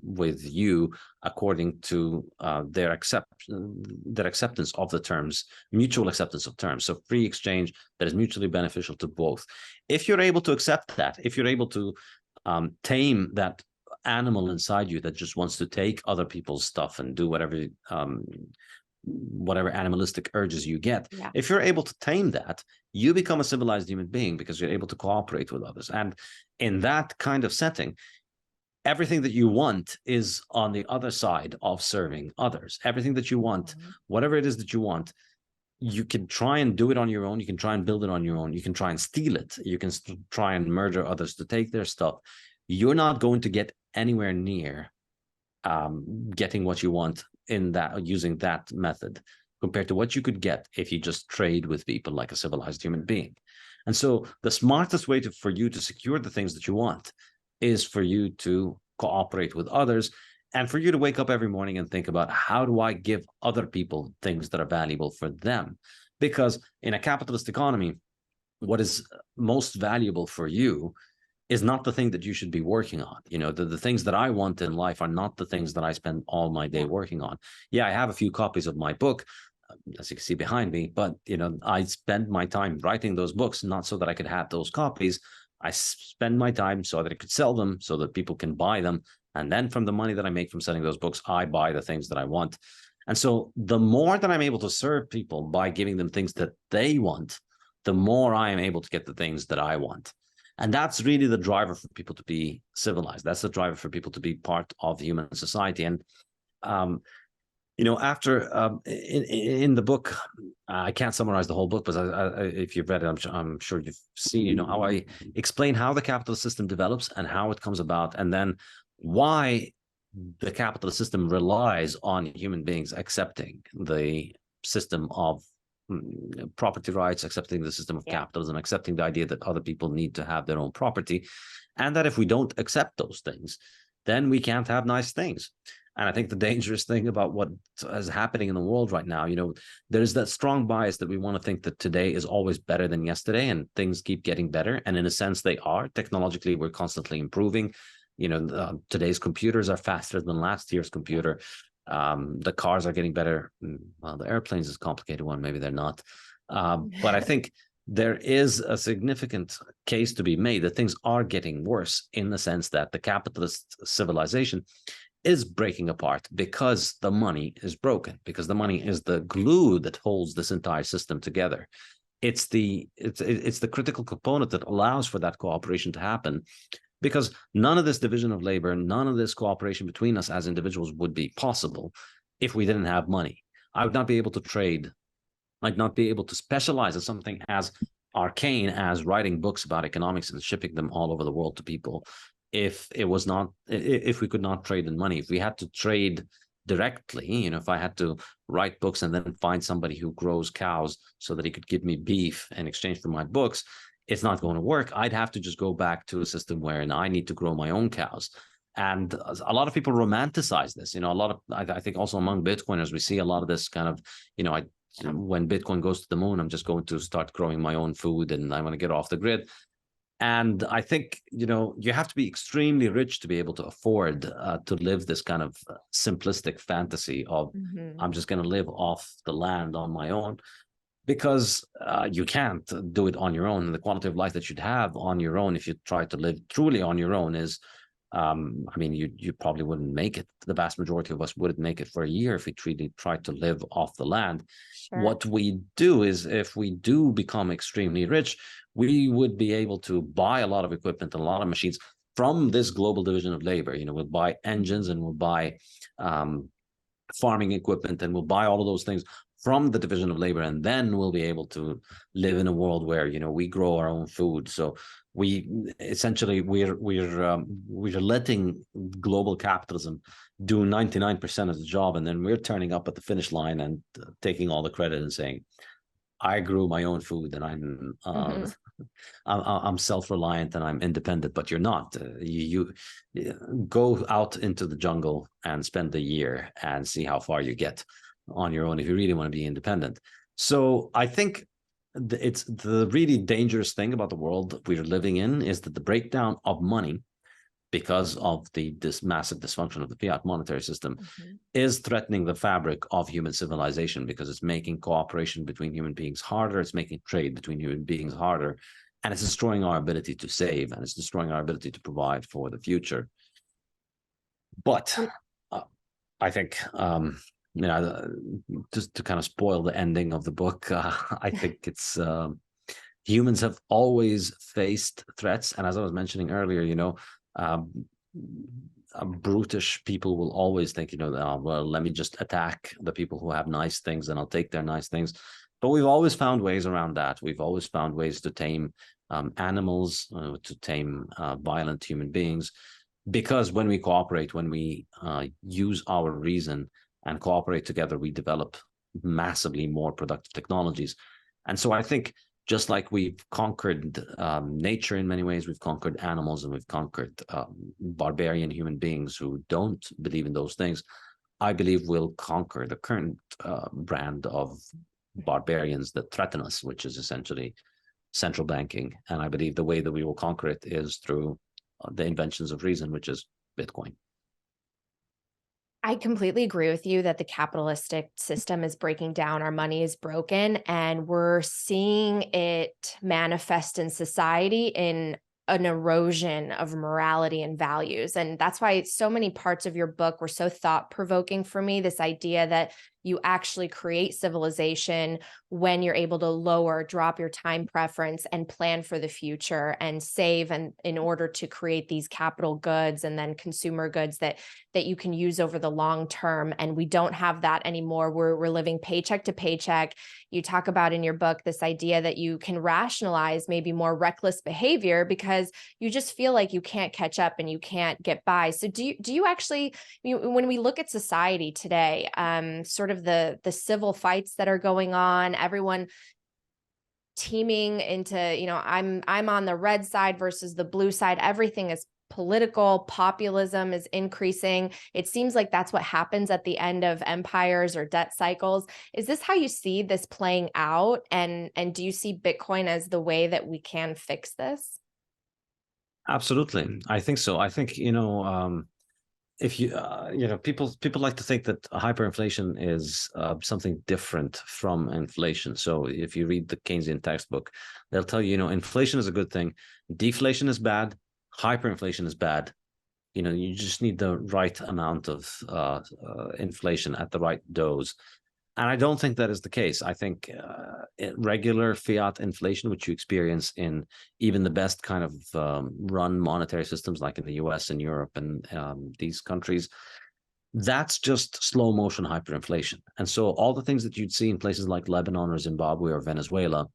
with you according to their acceptance of the terms, mutual acceptance of terms. So free exchange that is mutually beneficial to both. If you're able to accept that, if you're able to tame that animal inside you that just wants to take other people's stuff and do whatever animalistic urges you get, if you're able to tame that, you become a civilized human being because you're able to cooperate with others. And in that kind of setting, everything that you want is on the other side of serving others. Everything that you want, whatever it is that you want, you can try and do it on your own. You can try and build it on your own. You can try and steal it. You can try and murder others to take their stuff. You're not going to get anywhere near getting what you want in that, using that method, compared to what you could get if you just trade with people like a civilized human being. And so the smartest way for you to secure the things that you want is for you to cooperate with others, and for you to wake up every morning and think about, how do I give other people things that are valuable for them? Because in a capitalist economy, what is most valuable for you is not the thing that you should be working on. The things that I want in life are not the things that I spend all my day working on. Yeah, I have a few copies of my book, as you can see behind me, but I spend my time writing those books, not so that I could have those copies. I spend my time so that I could sell them, so that people can buy them. And then from the money that I make from selling those books, I buy the things that I want. And so the more that I'm able to serve people by giving them things that they want, the more I am able to get the things that I want. And that's really the driver for people to be civilized. That's the driver for people to be part of human society. And After in the book, I can't summarize the whole book, but if you've read it, I'm sure you've seen, how I explain how the capitalist system develops and how it comes about, and then why the capitalist system relies on human beings accepting the system of property rights, accepting the system of capitalism, accepting the idea that other people need to have their own property, and that if we don't accept those things, then we can't have nice things. And I think the dangerous thing about what is happening in the world right now, there's that strong bias that we want to think that today is always better than yesterday and things keep getting better. And in a sense, they are. Technologically, we're constantly improving. Today's computers are faster than last year's computer. The cars are getting better. Well, the airplanes is a complicated one. Maybe they're not. But I think there is a significant case to be made that things are getting worse in the sense that the capitalist civilization is breaking apart because the money is broken, because the money is the glue that holds this entire system together. It's the critical component that allows for that cooperation to happen, because none of this division of labor, none of this cooperation between us as individuals would be possible if we didn't have money. I would not be able to trade. I'd not be able to specialize in something as arcane as writing books about economics and shipping them all over the world to people if we could not trade in money. If we had to trade directly, if I had to write books and then find somebody who grows cows so that he could give me beef in exchange for my books, it's not going to work. I'd have to just go back to a system wherein I need to grow my own cows. And a lot of people romanticize this. I think also among Bitcoiners, we see a lot of this kind of, when Bitcoin goes to the moon, I'm just going to start growing my own food and I'm going to get off the grid. And I think, you have to be extremely rich to be able to afford to live this kind of simplistic fantasy of I'm just going to live off the land on my own, because you can't do it on your own. And the quality of life that you'd have on your own if you try to live truly on your own is, you probably wouldn't make it. The vast majority of us wouldn't make it for a year if we truly tried to live off the land. Sure. What we do is, if we do become extremely rich, we would be able to buy a lot of equipment and a lot of machines from this global division of labor. We'll buy engines and we'll buy farming equipment and we'll buy all of those things from the division of labor, and then we'll be able to live in a world where we grow our own food. So we essentially we're letting global capitalism do 99% of the job, and then we're turning up at the finish line and taking all the credit and saying, I grew my own food and I'm self-reliant and I'm independent. But you're not. You go out into the jungle and spend a year and see how far you get on your own if you really want to be independent. So I think it's the really dangerous thing about the world that we're living in is that the breakdown of money, because of this massive dysfunction of the fiat monetary system, is threatening the fabric of human civilization, because it's making cooperation between human beings harder, it's making trade between human beings harder, and it's destroying our ability to save, and it's destroying our ability to provide for the future. But I think just to kind of spoil the ending of the book, I think it's humans have always faced threats, and as I was mentioning earlier, brutish people will always think, well, let me just attack the people who have nice things and I'll take their nice things. But we've always found ways around that. We've always found ways to tame animals, to tame violent human beings, because when we cooperate, when we use our reason and cooperate together, we develop massively more productive technologies. And so I think, just like we've conquered nature in many ways, we've conquered animals, and we've conquered barbarian human beings who don't believe in those things, I believe we'll conquer the current brand of barbarians that threaten us, which is essentially central banking. And I believe the way that we will conquer it is through the inventions of reason, which is Bitcoin. I completely agree with you that the capitalistic system is breaking down. Our money is broken, and we're seeing it manifest in society in an erosion of morality and values. And that's why so many parts of your book were so thought-provoking for me. This idea that you actually create civilization when you're able to drop your time preference and plan for the future and save, and in order to create these capital goods and then consumer goods that you can use over the long term. And we don't have that anymore. We're living paycheck to paycheck. You talk about in your book this idea that you can rationalize maybe more reckless behavior because you just feel like you can't catch up and you can't get by. So do you actually, when we look at society today, sort of the civil fights that are going on, everyone teaming into, I'm on the red side versus the blue side, everything is political, populism is increasing. It seems like that's what happens at the end of empires or debt cycles. Is this how you see this playing out? And do you see Bitcoin as the way that we can fix this? Absolutely, I think so. I think, if you people like to think that hyperinflation is something different from inflation. So if you read the Keynesian textbook, they'll tell you, inflation is a good thing, deflation is bad, hyperinflation is bad. You just need the right amount of inflation at the right dose. And I don't think that is the case. I think regular fiat inflation, which you experience in even the best kind of run monetary systems, like in the US and Europe and these countries, that's just slow motion hyperinflation. And so all the things that you'd see in places like Lebanon or Zimbabwe or Venezuela,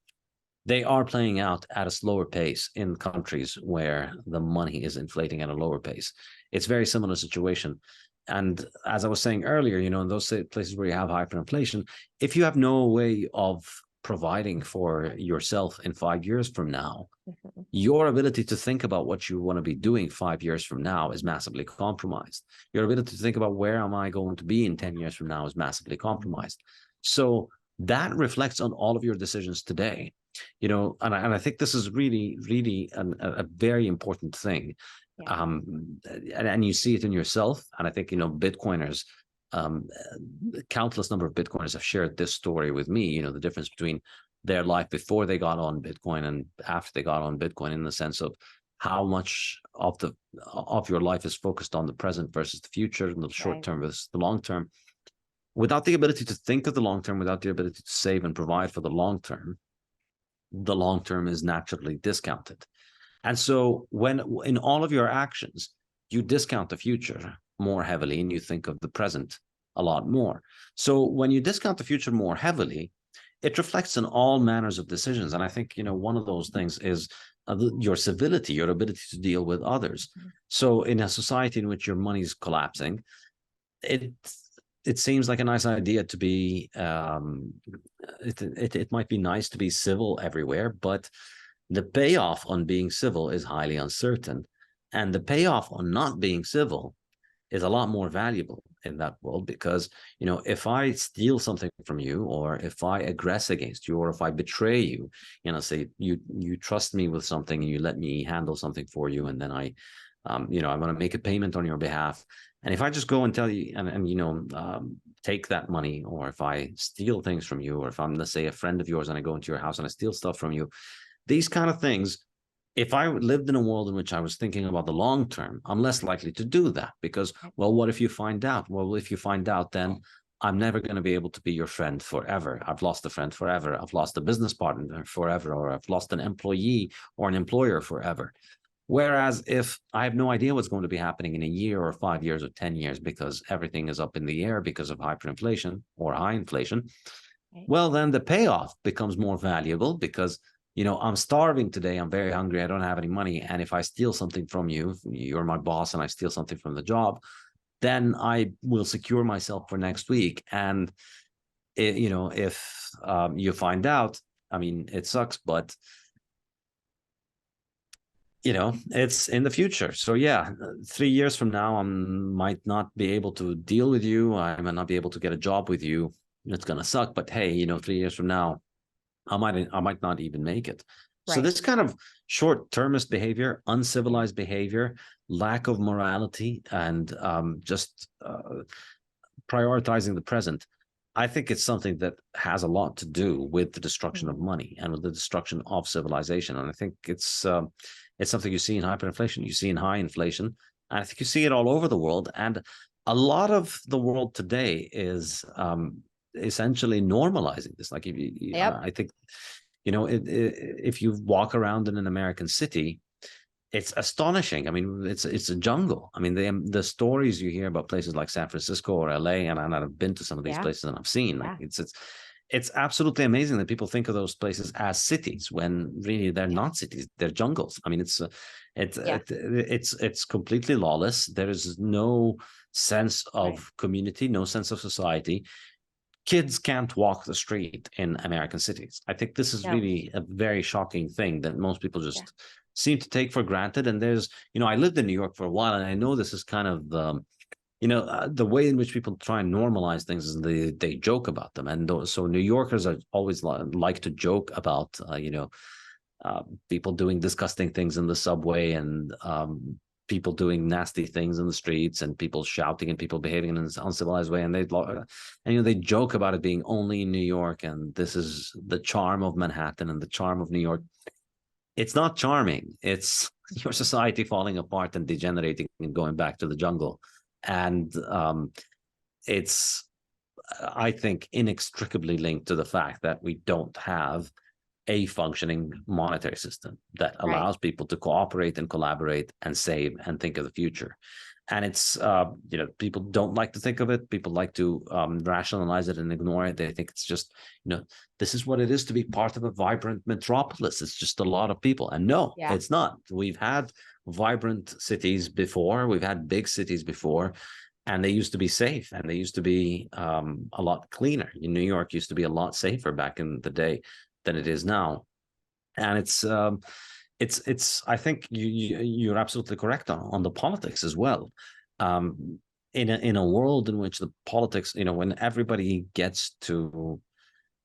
they are playing out at a slower pace in countries where the money is inflating at a lower pace. It's a very similar situation. And as I was saying earlier, in those places where you have hyperinflation, if you have no way of providing for yourself in 5 years from now, your ability to think about what you want to be doing 5 years from now is massively compromised. Your ability to think about where am I going to be in 10 years from now is massively compromised. So that reflects on all of your decisions today. And I think this is really, really a very important thing. Yeah. And you see it in yourself. And I think, Bitcoiners, countless number of Bitcoiners have shared this story with me, the difference between their life before they got on Bitcoin and after they got on Bitcoin, in the sense of how much of your life is focused on the present versus the future, and the short term versus the long term. Without the ability to think of the long term, without the ability to save and provide for the long term is naturally discounted. And so when in all of your actions, you discount the future more heavily and you think of the present a lot more. So when you discount the future more heavily, it reflects in all manners of decisions. And I think, one of those things is your civility, your ability to deal with others. So in a society in which your money is collapsing, it seems like a nice idea to be, it might be nice to be civil everywhere, but the payoff on being civil is highly uncertain. And the payoff on not being civil is a lot more valuable in that world, because, if I steal something from you, or if I aggress against you, or if I betray you, say you trust me with something and you let me handle something for you, and then I want to make a payment on your behalf. And if I just go and tell you and take that money, or if I steal things from you, or if I'm, let's say, a friend of yours and I go into your house and I steal stuff from you, these kind of things, if I lived in a world in which I was thinking about the long term, I'm less likely to do that, because, well, what if you find out? Well, if you find out, then I'm never going to be able to be your friend forever. I've lost a friend forever. I've lost a business partner forever, or I've lost an employee or an employer forever. Whereas if I have no idea what's going to be happening in a year or 5 years or 10 years, because everything is up in the air because of hyperinflation or high inflation, well, then the payoff becomes more valuable, because I'm starving today. I'm very hungry. I don't have any money. And if I steal something from you, you're my boss, and I steal something from the job, then I will secure myself for next week. And, if you find out, it sucks, but, it's in the future. So yeah, 3 years from now, I might not be able to deal with you. I might not be able to get a job with you. It's going to suck. But hey, 3 years from now, I might not even make it. Right. So this kind of short-termist behavior, uncivilized behavior, lack of morality, and just prioritizing the present, I think it's something that has a lot to do with the destruction of money and with the destruction of civilization. And I think it's something you see in hyperinflation, you see in high inflation, and I think you see it all over the world. And a lot of the world today is essentially normalizing this. Like, Yep. I think, if you walk around in an American city, it's astonishing. I mean, it's a jungle. I mean, the stories you hear about places like San Francisco or LA, and I've been to some of these Yeah. places and I've seen, like, Yeah. it's absolutely amazing that people think of those places as cities when really they're Yeah. not cities, they're jungles. I mean, Yeah. it's completely lawless. There is no sense Right. of community, no sense of society. Kids can't walk the street in American cities. I think this is No. really a very shocking thing that most people Yeah. just seem to take for granted. And there's, I lived in New York for a while, and I know this is kind of the way in which people try and normalize things is they joke about them. And so New Yorkers are always like to joke about people doing disgusting things in the subway, and people doing nasty things in the streets, and people shouting, and people behaving in an uncivilized way. And they joke about it being only in New York, and this is the charm of Manhattan and the charm of New York. It's not charming. It's your society falling apart and degenerating and going back to the jungle. And it's, I think, inextricably linked to the fact that we don't have a functioning monetary system that Right. allows people to cooperate and collaborate and save and think of the future. And it's, people don't like to think of it. People like to rationalize it and ignore it. They think it's just, this is what it is to be part of a vibrant metropolis. It's just a lot of people. And no, Yeah. it's not. We've had vibrant cities before. We've had big cities before. And they used to be safe, and they used to be a lot cleaner. New York used to be a lot safer back in the day than it is now. And it's I think you're absolutely correct on the politics as well. In a world in which the politics, when everybody gets to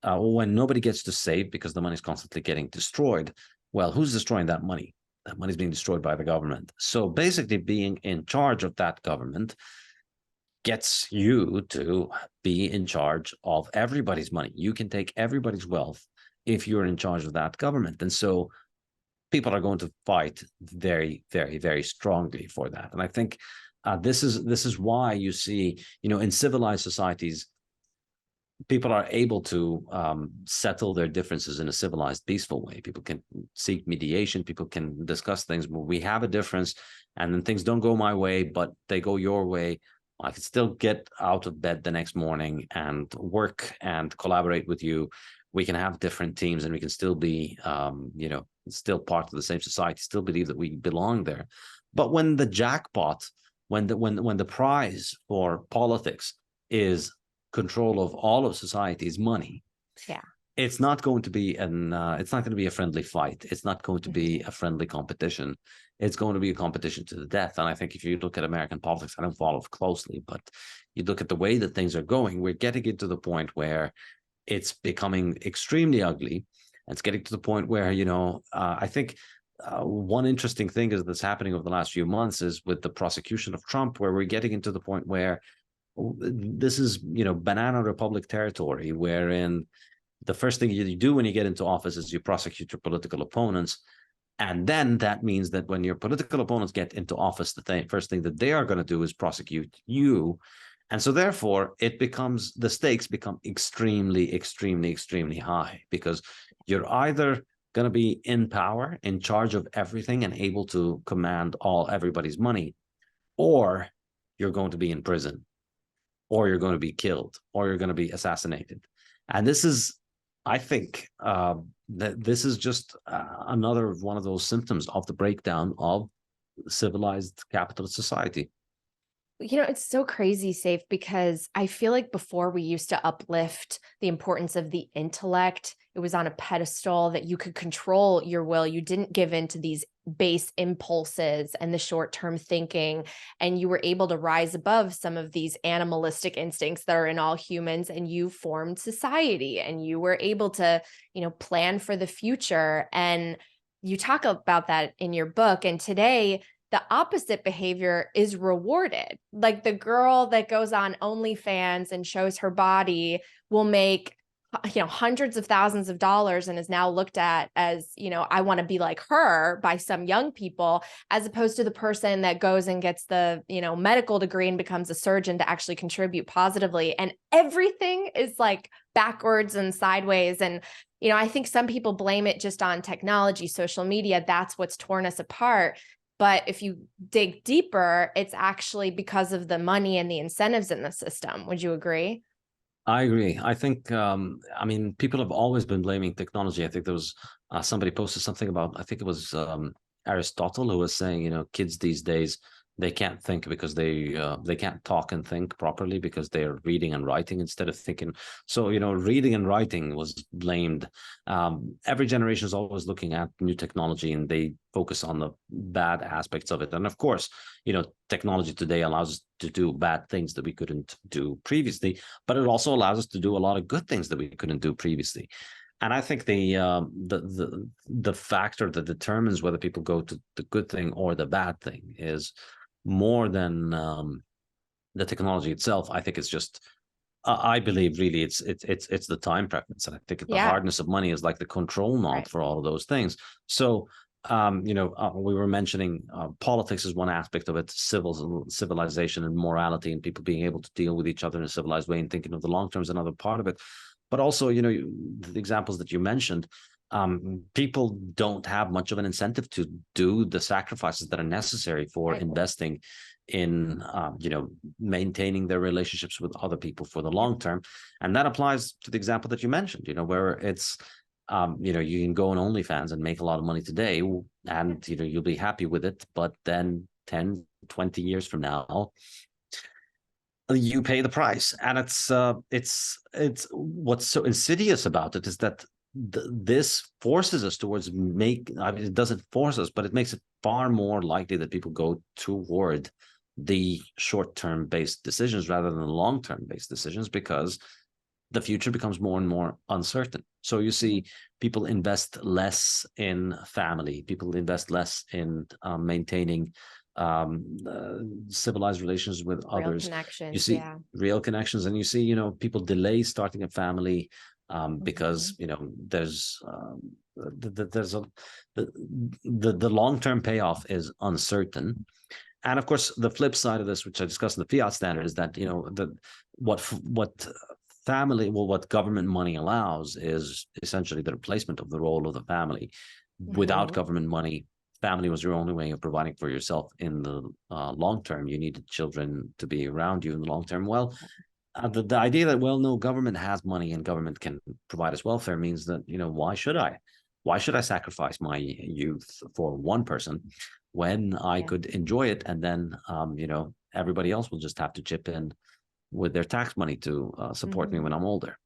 when nobody gets to save because the money's constantly getting destroyed, well, who's destroying that money? That money's being destroyed by the government. So basically, being in charge of that government gets you to be in charge of everybody's money. You can take everybody's wealth if you're in charge of that government. And so people are going to fight very, very, very strongly for that. And I think this is why you see, in civilized societies, people are able to settle their differences in a civilized, peaceful way. People can seek mediation. People can discuss things where we have a difference, and then things don't go my way, but they go your way. I can still get out of bed the next morning and work and collaborate with you. We can have different teams, and we can still be, still part of the same society, still believe that we belong there. But when the jackpot, when the prize for politics is control of all of society's money, Yeah. it's not going to be a friendly fight. It's not going to be a friendly competition. It's going to be a competition to the death. And I think if you look at American politics, I don't follow closely, but you look at the way that things are going, we're getting it to the point where it's becoming extremely ugly. It's getting to the point where, I think one interesting thing is that's happening over the last few months is with the prosecution of Trump, where we're getting into the point where this is, banana republic territory, wherein the first thing you do when you get into office is you prosecute your political opponents. And then that means that when your political opponents get into office, the first thing that they are going to do is prosecute you. And so therefore, the stakes become extremely, extremely, extremely high, because you're either going to be in power, in charge of everything, and able to command everybody's money, or you're going to be in prison, or you're going to be killed, or you're going to be assassinated. And this is, I think, that this is just another one of those symptoms of the breakdown of civilized capitalist society. It's so crazy, Saif, because I feel like before we used to uplift the importance of the intellect. It was on a pedestal that you could control your will. You didn't give in to these base impulses and the short-term thinking, and you were able to rise above some of these animalistic instincts that are in all humans, and you formed society, and you were able to, plan for the future. And you talk about that in your book. And today, the opposite behavior is rewarded. Like the girl that goes on OnlyFans and shows her body will make hundreds of thousands of dollars and is now looked at as, I want to be like her by some young people, as opposed to the person that goes and gets the, medical degree and becomes a surgeon to actually contribute positively. And everything is like backwards and sideways. And, I think some people blame it just on technology, social media. That's what's torn us apart. But if you dig deeper, it's actually because of the money and the incentives in the system. Would you agree? I agree. I think, people have always been blaming technology. I think there was somebody posted something about, I think it was Aristotle, who was saying, kids these days, they can't think because they can't talk and think properly because they're reading and writing instead of thinking. So, reading and writing was blamed. Every generation is always looking at new technology and they focus on the bad aspects of it. And of course, technology today allows us to do bad things that we couldn't do previously, but it also allows us to do a lot of good things that we couldn't do previously. And I think the factor that determines whether people go to the good thing or the bad thing is more than the technology itself. I think it's just, I believe really it's the time preference, and I think the hardness of money is like the control knob for all of those things. So we were mentioning politics is one aspect of it, civilization and morality, and people being able to deal with each other in a civilized way and thinking of the long term is another part of it. But also, the examples that you mentioned, people don't have much of an incentive to do the sacrifices that are necessary for investing in, maintaining their relationships with other people for the long term. And that applies to the example that you mentioned, where it's, you can go on OnlyFans and make a lot of money today and, you'll be happy with it. But then 10, 20 years from now, you pay the price. And it's what's so insidious about it is that this forces us towards it doesn't force us, but it makes it far more likely that people go toward the short-term based decisions rather than the long-term based decisions, because the future becomes more and more uncertain. So you see people invest less in family, people invest less in maintaining civilized relations with others. Connections, you see real connections, and you see, people delay starting a family because there's the long-term payoff is uncertain. And of course, the flip side of this, which I discussed in the Fiat Standard, is that what government money allows is essentially the replacement of the role of the family. Without government money, family was your only way of providing for yourself in the long term. You needed children to be around you in the long term. Well, the idea that, no, government has money and government can provide us welfare means that, why should I? Why should I sacrifice my youth for one person when I could enjoy it? And then, everybody else will just have to chip in with their tax money to support me when I'm older.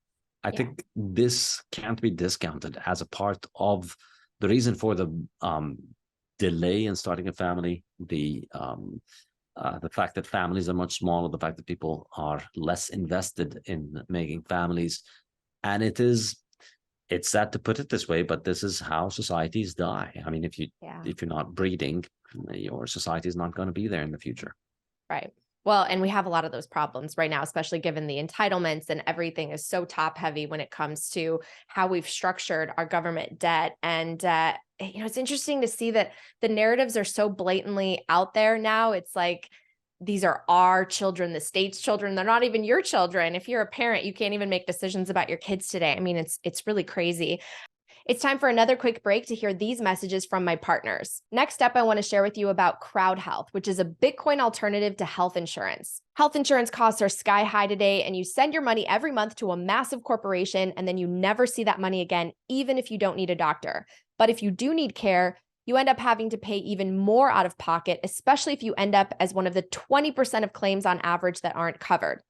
I think this can't be discounted as a part of the reason for the delay in starting a family, the fact that families are much smaller, the fact that people are less invested in making families. And it's sad to put it this way, but this is how societies die. I mean, if you're not breeding, your society is not going to be there in the future. Right. Well, and we have a lot of those problems right now, especially given the entitlements, and everything is so top heavy when it comes to how we've structured our government debt. And, it's interesting to see that the narratives are so blatantly out there now. It's like, these are our children, the state's children. They're not even your children. If you're a parent, you can't even make decisions about your kids today. I mean, it's really crazy. It's time for another quick break to hear these messages from my partners. Next up, I want to share with you about Crowdhealth, which is a Bitcoin alternative to health insurance. Health insurance costs are sky high today, and you send your money every month to a massive corporation, and then you never see that money again, even if you don't need a doctor. But if you do need care, you end up having to pay even more out of pocket, especially if you end up as one of the 20% of claims on average that aren't covered.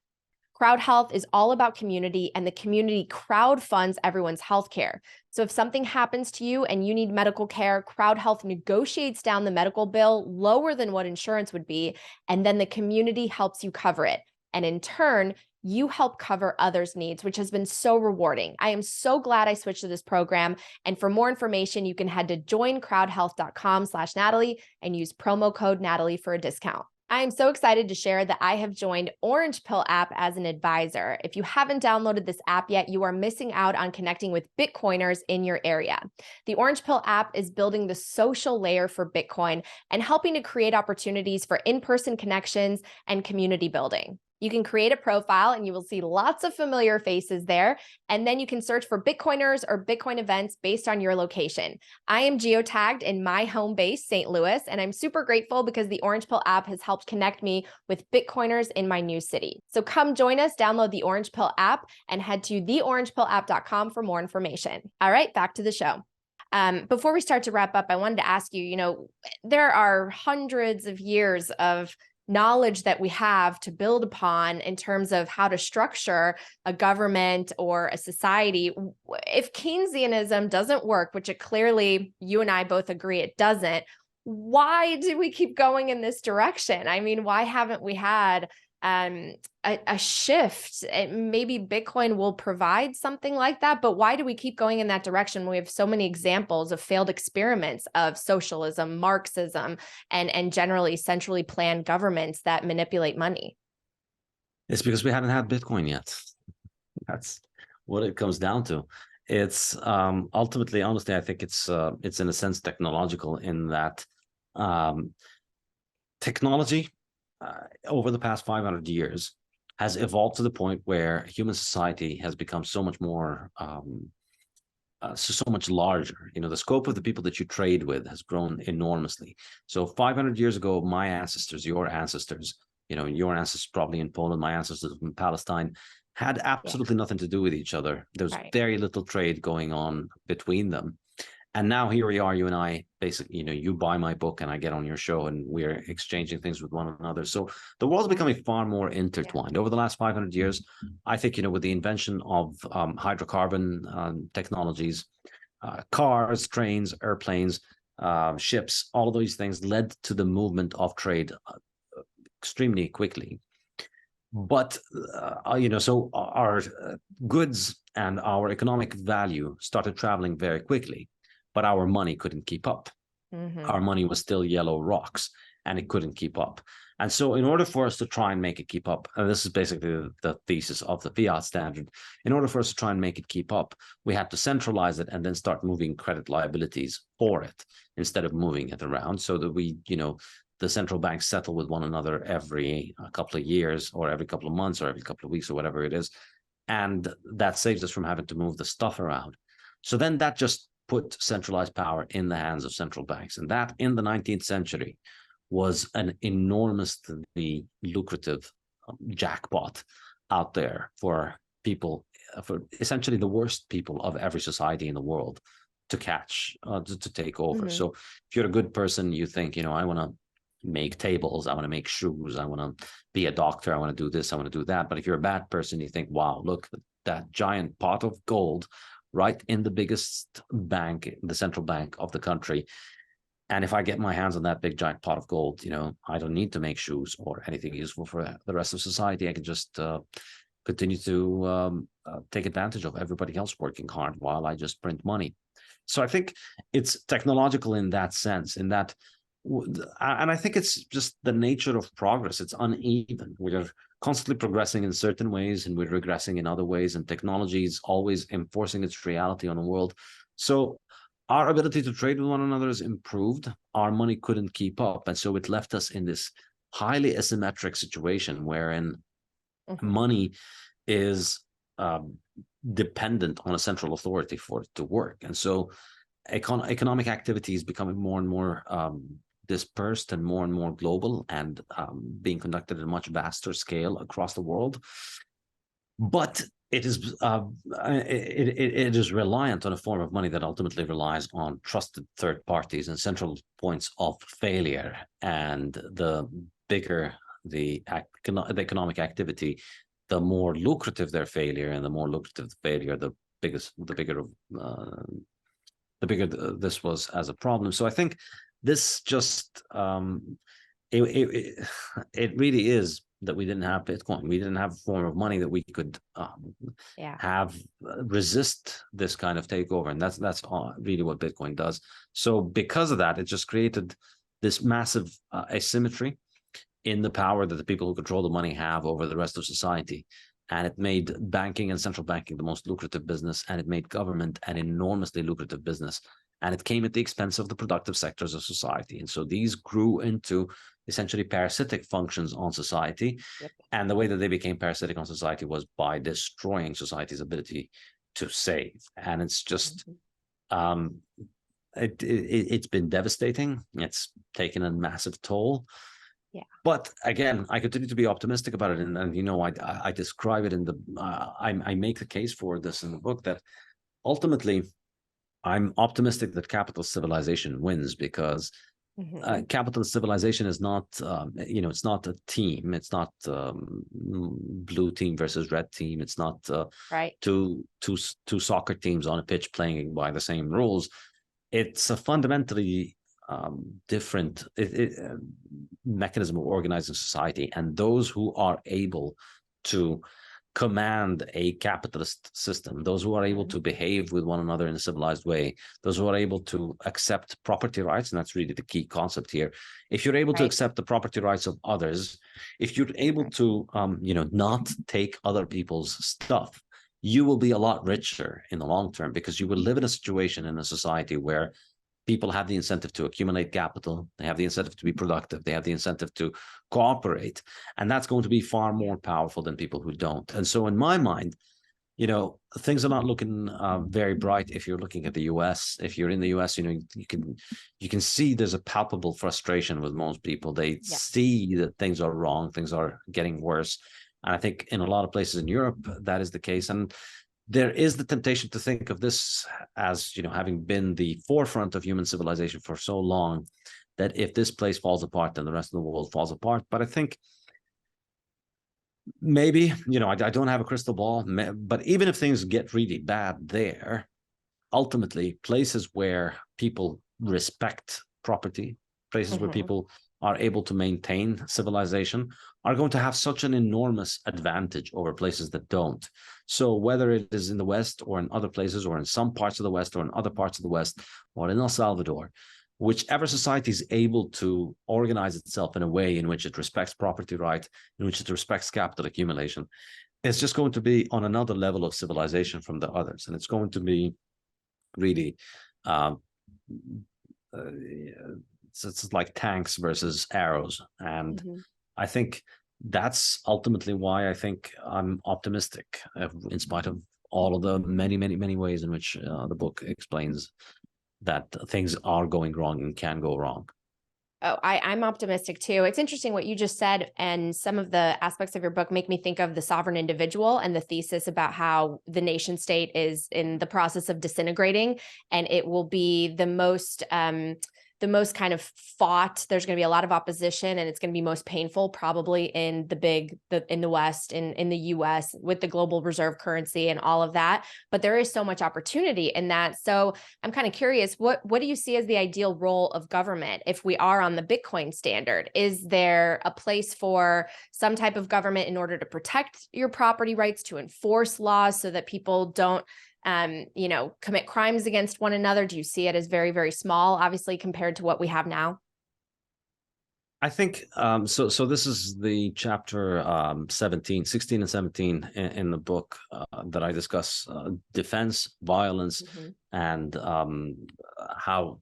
Crowdhealth is all about community, and the community crowdfunds everyone's healthcare. So if something happens to you and you need medical care, Crowdhealth negotiates down the medical bill lower than what insurance would be, and then the community helps you cover it. And in turn, you help cover others' needs, which has been so rewarding. I am so glad I switched to this program. And for more information, you can head to joincrowdhealth.com/Natalie and use promo code Natalie for a discount. I'm so excited to share that I have joined Orange Pill app as an advisor. If you haven't downloaded this app yet, you are missing out on connecting with Bitcoiners in your area. The Orange Pill app is building the social layer for Bitcoin and helping to create opportunities for in-person connections and community building. You can create a profile and you will see lots of familiar faces there. And then you can search for Bitcoiners or Bitcoin events based on your location. I am geotagged in my home base, St. Louis, and I'm super grateful because the Orange Pill app has helped connect me with Bitcoiners in my new city. So come join us, download the Orange Pill app, and head to theorangepillapp.com for more information. All right, back to the show. Before we start to wrap up, I wanted to ask you, there are hundreds of years of knowledge that we have to build upon in terms of how to structure a government or a society. If Keynesianism doesn't work, which it clearly, you and I both agree it doesn't, why do we keep going in this direction? I mean, why haven't we had a shift? Maybe Bitcoin will provide something like that, but why do we keep going in that direction when we have so many examples of failed experiments of socialism, Marxism, and generally centrally planned governments that manipulate money? It's because we haven't had Bitcoin yet. That's what it comes down to. It's ultimately, honestly, I think it's in a sense technological in that technology over the past 500 years has evolved to the point where human society has become so much more so much larger. The scope of the people that you trade with has grown enormously. So 500 years ago, my ancestors, your ancestors, your ancestors probably in Poland, my ancestors in Palestine, had absolutely nothing to do with each other. There was very little trade going on between them. And now here we are, you and I, basically, you buy my book and I get on your show and we're exchanging things with one another. So the world's becoming far more intertwined. Over the last 500 years, I think, with the invention of hydrocarbon technologies, cars, trains, airplanes, ships, all of these things led to the movement of trade extremely quickly. But, so our goods and our economic value started traveling very quickly. But our money couldn't keep up. Our money was still yellow rocks and it couldn't keep up. And so in order for us to try and make it keep up, and this is basically the thesis of the Fiat Standard, in order for us to try and make it keep up, we had to centralize it and then start moving credit liabilities for it instead of moving it around, so that we, the central banks settle with one another every couple of years or every couple of months or every couple of weeks or whatever it is. And that saves us from having to move the stuff around. So then that just put centralized power in the hands of central banks. And that in the 19th century was an enormously lucrative jackpot out there for people, for essentially the worst people of every society in the world to catch, to take over. So if you're a good person, you think, I want to make tables, I want to make shoes, I want to be a doctor, I want to do this, I want to do that. But if you're a bad person, you think, wow, look, that giant pot of gold right in the biggest bank, the central bank of the country. And if I get my hands on that big giant pot of gold, I don't need to make shoes or anything useful for the rest of society. I can just continue to take advantage of everybody else working hard while I just print money. So I think it's technological in that sense, in that, and I think it's just the nature of progress. It's uneven. We're constantly progressing in certain ways and we're regressing in other ways, and technology is always enforcing its reality on the world. So our ability to trade with one another is improved. Our money couldn't keep up. And so it left us in this highly asymmetric situation wherein money is dependent on a central authority for it to work. And so economic activity is becoming more and more dispersed and more global, and being conducted at a much vaster scale across the world. But it is it is reliant on a form of money that ultimately relies on trusted third parties and central points of failure. And the bigger the economic activity, the more lucrative their failure, and the more lucrative the failure, the bigger this was as a problem. So I think this just it really is that we didn't have Bitcoin. We didn't have a form of money that we could have resist this kind of takeover, and that's really what Bitcoin does. So because of that, it just created this massive asymmetry in the power that the people who control the money have over the rest of society. And it made banking and central banking the most lucrative business, and it made government an enormously lucrative business. And it came at the expense of the productive sectors of society. And so these grew into essentially parasitic functions on society. Yep. And the way that they became parasitic on society was by destroying society's ability to save. And it's just, it's been devastating. It's taken a massive toll. Yeah. But again, I continue to be optimistic about it. And you know, I describe it in the, I make the case for this in the book that ultimately I'm optimistic that capitalist civilization wins, because capitalist civilization is not, you know, it's not a team. It's not blue team versus red team. It's not right. two soccer teams on a pitch playing by the same rules. It's a fundamentally different mechanism of organizing society, and those who are able to command a capitalist system, those who are able to behave with one another in a civilized way, those who are able to accept property rights, and that's really the key concept here. If you're able to accept the property rights of others, if you're able to you know, not take other people's stuff, you will be a lot richer in the long term, because you will live in a situation in a society where people have the incentive to accumulate capital, they have the incentive to be productive, they have the incentive to cooperate, and that's going to be far more powerful than people who don't. And so in my mind, you know, things are not looking very bright. If you're looking at the US, if you're in the US, you know, you can see there's a palpable frustration with most people. They see that things are wrong, things are getting worse. And I think in a lot of places in Europe, that is the case. And there is the temptation to think of this as, you know, having been the forefront of human civilization for so long, that if this place falls apart, then the rest of the world falls apart. But I think maybe, you know, I don't have a crystal ball, but even if things get really bad there, ultimately places where people respect property, places where people are able to maintain civilization, are going to have such an enormous advantage over places that don't. So whether it is in the West or in other places, or in some parts of the West or in other parts of the West, or in El Salvador, whichever society is able to organize itself in a way in which it respects property right, in which it respects capital accumulation, it's just going to be on another level of civilization from the others. And it's going to be really, it's like tanks versus arrows. And I think that's ultimately why I think I'm optimistic, in spite of all of the many ways in which the book explains that things are going wrong and can go wrong. Oh, I'm optimistic too. It's interesting what you just said, and some of the aspects of your book make me think of the sovereign individual and the thesis about how the nation state is in the process of disintegrating, and it will be the most kind of fought. There's going to be a lot of opposition, and it's going to be most painful probably in in the West, in the US, with the global reserve currency and all of that. But there is so much opportunity in that. So I'm kind of curious, what do you see as the ideal role of government if we are on the Bitcoin standard? Is there a place for some type of government in order to protect your property rights, to enforce laws so that people don't you know, commit crimes against one another? Do you see it as very, very small, obviously, compared to what we have now? I think, so this is the chapter 16 and 17 in the book that I discuss defense, violence, and how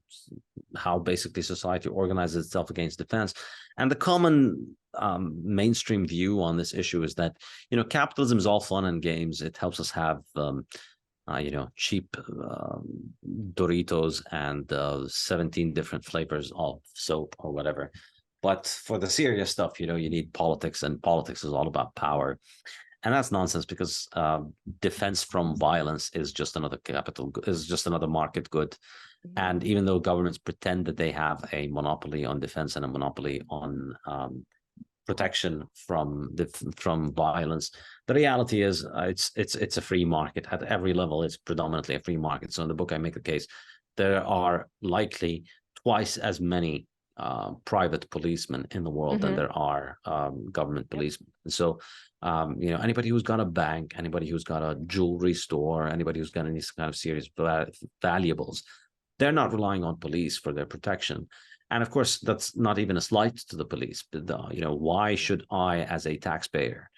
basically society organizes itself against defense. And the common mainstream view on this issue is that, you know, capitalism is all fun and games. It helps us have you know, cheap Doritos and 17 different flavors of soap or whatever. But for the serious stuff, you know, you need politics, and politics is all about power. And that's nonsense, because defense from violence is just another market good. And even though governments pretend that they have a monopoly on defense and a monopoly on protection from violence, the reality is it's a free market at every level. It's predominantly a free market. So in the book, I make the case there are likely twice as many private policemen in the world than there are government policemen. And so you know, anybody who's got a bank, anybody who's got a jewelry store, anybody who's got any kind of serious valuables, they're not relying on police for their protection. And of course, that's not even a slight to the police. But why should I, as a taxpayer,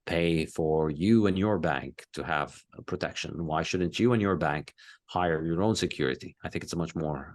pay for you and your bank to have protection? Why shouldn't you and your bank hire your own security? I think it's a much more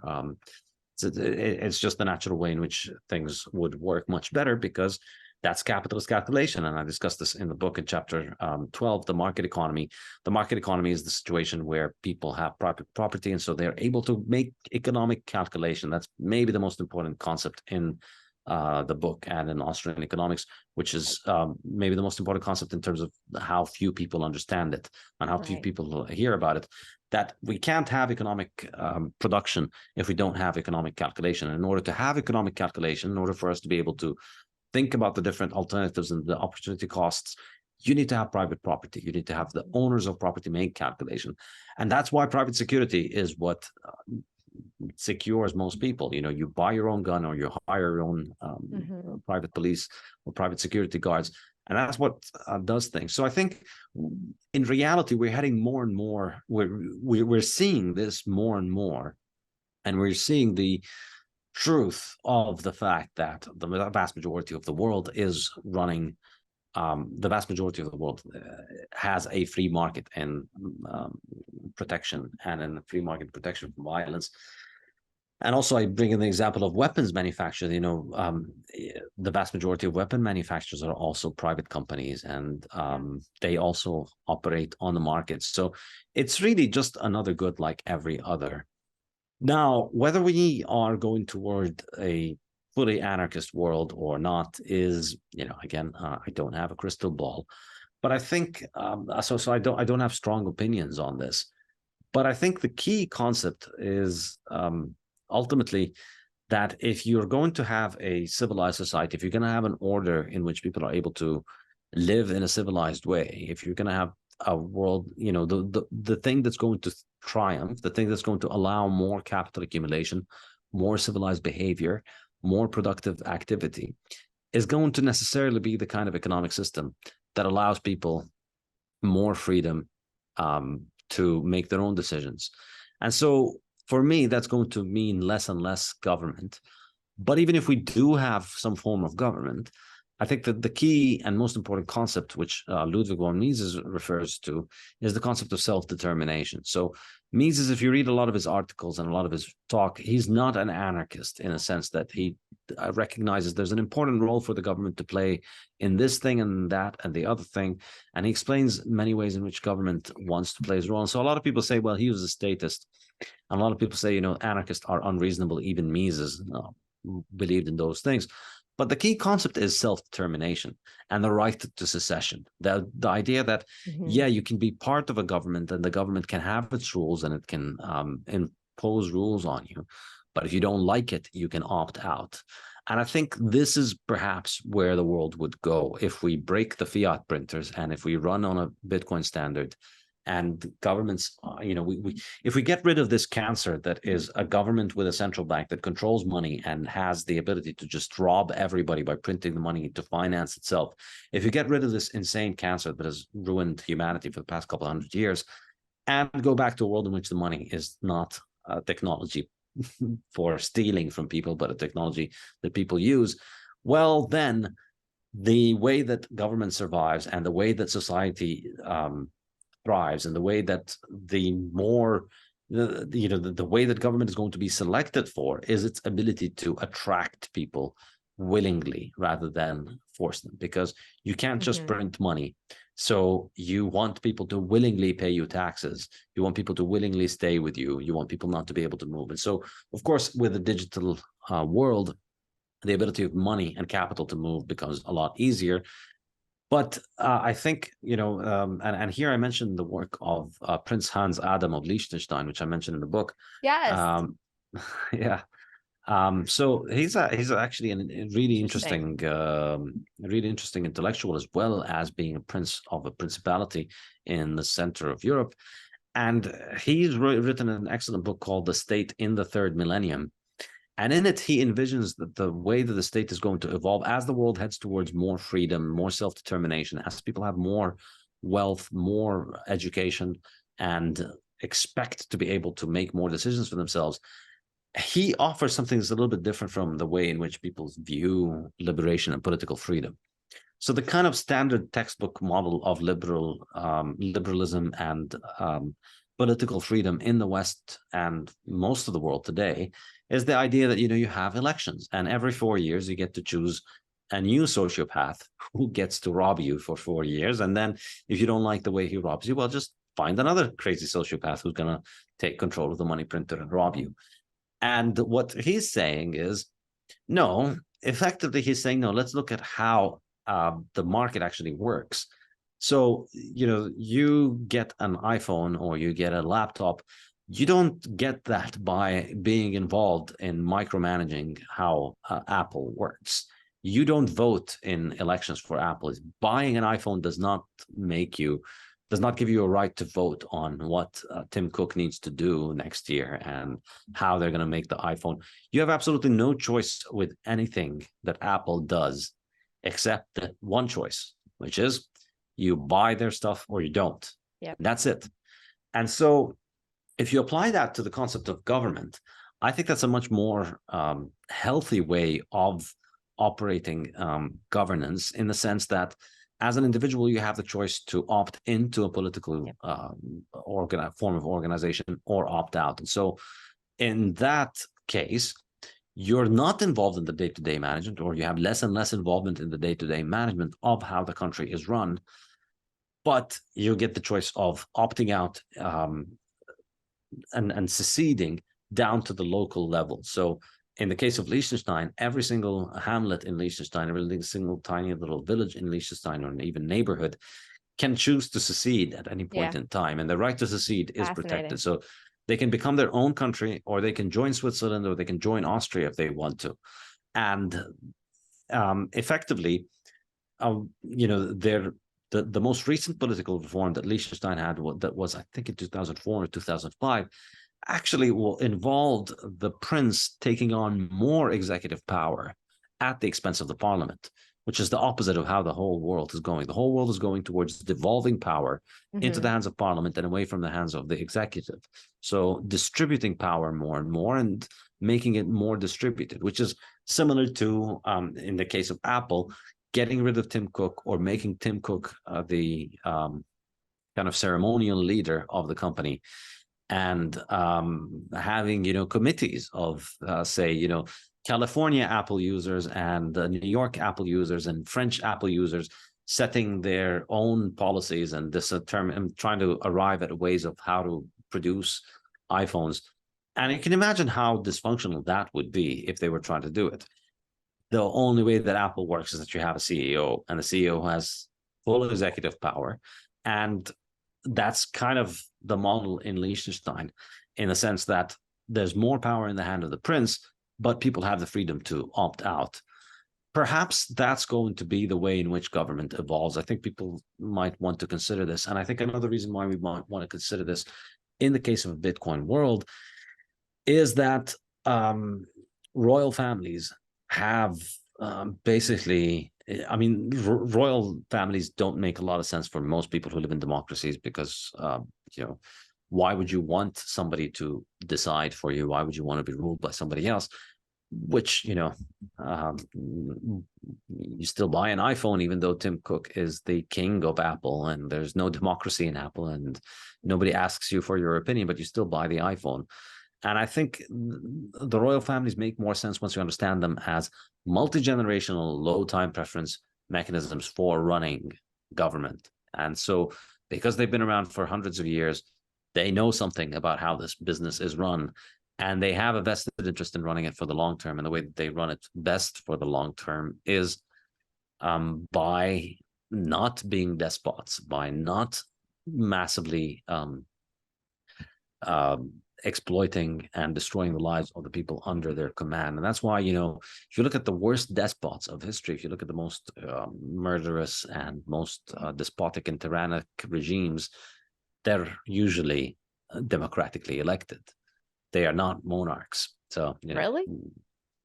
it's just the natural way in which things would work much better, because that's capitalist calculation. And I discussed this in the book in chapter 12, the market economy. The market economy is the situation where people have private property, and so they're able to make economic calculation. That's maybe the most important concept in the book and in Austrian economics, which is maybe the most important concept in terms of how few people understand it and how few people hear about it. That we can't have economic production if we don't have economic calculation. And in order to have economic calculation, in order for us to be able to think about the different alternatives and the opportunity costs, you need to have private property. You need to have the owners of property make calculation. And that's why private security is what secures most people. You buy your own gun, or you hire your own private police or private security guards. And that's what does things. So I think in reality, we're heading more and more, we're seeing this more and more. And we're seeing the truth of the fact that the vast majority of the world is running, the vast majority of the world has a free market and protection, and in free market protection from violence. And also, I bring in the example of weapons manufacturers. The vast majority of weapon manufacturers are also private companies, and they also operate on the market. So it's really just another good like every other. Now, whether we are going toward a fully anarchist world or not is, again, I don't have a crystal ball, but I think so I don't have strong opinions on this. But I think the key concept is ultimately that if you're going to have a civilized society, if you're going to have an order in which people are able to live in a civilized way, if you're going to have a world, the thing that's going to triumph, the thing that's going to allow more capital accumulation, more civilized behavior, more productive activity, is going to necessarily be the kind of economic system that allows people more freedom to make their own decisions. And so for me, that's going to mean less and less government. But even if we do have some form of government, I think that the key and most important concept, which Ludwig von Mises refers to, is the concept of self-determination. So Mises, if you read a lot of his articles and a lot of his talk, he's not an anarchist in a sense that he recognizes there's an important role for the government to play in this thing and that and the other thing. And he explains many ways in which government wants to play his role. And so a lot of people say, well, he was a statist. And a lot of people say, anarchists are unreasonable. Even Mises believed in those things. But the key concept is self-determination and the right to secession. The idea that, you can be part of a government, and the government can have its rules and it can impose rules on you. But if you don't like it, you can opt out. And I think this is perhaps where the world would go if we break the fiat printers and if we run on a Bitcoin standard. And governments, if we get rid of this cancer that is a government with a central bank that controls money and has the ability to just rob everybody by printing the money to finance itself, if you get rid of this insane cancer that has ruined humanity for the past couple of 100 years, and go back to a world in which the money is not a technology for stealing from people, but a technology that people use, well, then the way that government survives and the way that society thrives, and the way that the way that government is going to be selected for is its ability to attract people willingly rather than force them, because you can't just print money. So you want people to willingly pay you taxes. You want people to willingly stay with you. You want people not to be able to move. And so, of course, with the digital world, the ability of money and capital to move becomes a lot easier. But I think, and here I mentioned the work of Prince Hans Adam of Liechtenstein, which I mentioned in the book. Yes. Yeah. So he's actually a really interesting intellectual, as well as being a prince of a principality in the center of Europe. And he's written an excellent book called The State in the Third Millennium. And in it, he envisions that the way that the state is going to evolve as the world heads towards more freedom, more self-determination, as people have more wealth, more education, and expect to be able to make more decisions for themselves. he offers something that's a little bit different from the way in which people view liberation and political freedom. So the kind of standard textbook model of liberalism and political freedom in the West and most of the world today is the idea that, you have elections, and every 4 years you get to choose a new sociopath who gets to rob you for 4 years. And then if you don't like the way he robs you, well, just find another crazy sociopath who's going to take control of the money printer and rob you. And what he's saying is, no, effectively, he's saying, no, let's look at how the market actually works. So, you get an iPhone or you get a laptop, you don't get that by being involved in micromanaging how Apple works. You don't vote in elections for Apple. Buying an iPhone does not give you a right to vote on what Tim Cook needs to do next year and how they're going to make the iPhone. You have absolutely no choice with anything that Apple does, except that one choice, which is you buy their stuff or you don't. Yep. That's it. And so if you apply that to the concept of government, I think that's a much more healthy way of operating governance, in the sense that as an individual, you have the choice to opt into a political form of organization or opt out. And so in that case, you're not involved in the day-to-day management, or you have less and less involvement in the day-to-day management of how the country is run, but you get the choice of opting out and seceding down to the local level. So in the case of Liechtenstein, every single hamlet in Liechtenstein, every single tiny little village in Liechtenstein, or even neighborhood, can choose to secede at any point in time. And the right to secede is protected. So they can become their own country, or they can join Switzerland, or they can join Austria if they want to. And effectively, the most recent political reform that Liechtenstein had, that was, I think, in 2004 or 2005, actually involved the prince taking on more executive power at the expense of the parliament, which is the opposite of how the whole world is going. The whole world is going towards devolving power into the hands of parliament and away from the hands of the executive. So distributing power more and more and making it more distributed, which is similar to, in the case of Apple, getting rid of Tim Cook, or making Tim Cook the kind of ceremonial leader of the company, and having, committees of, say, California Apple users and New York Apple users and French Apple users setting their own policies and trying to arrive at ways of how to produce iPhones. And you can imagine how dysfunctional that would be if they were trying to do it. The only way that Apple works is that you have a CEO, and the CEO has full executive power. And that's kind of the model in Liechtenstein, in the sense that there's more power in the hand of the prince, but people have the freedom to opt out. Perhaps that's going to be the way in which government evolves. I think people might want to consider this. And I think another reason why we might want to consider this in the case of a Bitcoin world is that royal families have basically, royal families don't make a lot of sense for most people who live in democracies, because, why would you want somebody to decide for you? Why would you want to be ruled by somebody else? Which, you still buy an iPhone, even though Tim Cook is the king of Apple, and there's no democracy in Apple, and nobody asks you for your opinion, but you still buy the iPhone. And I think the royal families make more sense once you understand them as multi-generational, low-time preference mechanisms for running government. And so, because they've been around for hundreds of years, they know something about how this business is run, and they have a vested interest in running it for the long term. And the way that they run it best for the long term is by not being despots, by not massively exploiting and destroying the lives of the people under their command. And that's why, if you look at the worst despots of history, if you look at the most murderous and most despotic and tyrannic regimes, they're usually democratically elected. They are not monarchs. So, really?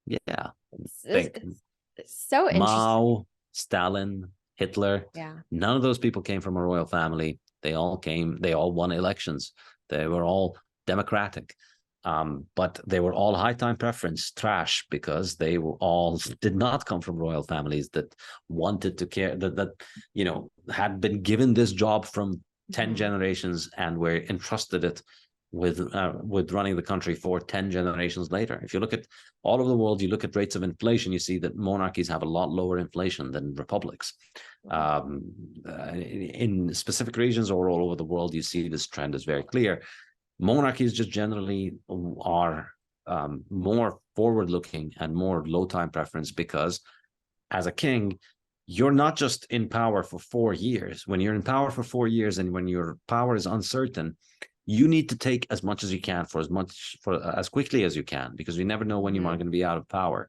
Yeah. It's so interesting. Mao, Stalin, Hitler. Yeah. None of those people came from a royal family. They all won elections. They were all democratic. But they were all high time preference trash because they were all did not come from royal families that wanted to care, that had been given this job from 10 generations and were entrusted it with running the country for 10 generations later. If you look at all over the world, you look at rates of inflation, you see that monarchies have a lot lower inflation than republics. In specific regions or all over the world, you see this trend is very clear. Monarchies just generally are more forward-looking and more low time preference, because as a king, you're not just in power for 4 years. When you're in power for 4 years and when your power is uncertain, you need to take as much as you can for as quickly as you can, because you never know when you are going to be out of power.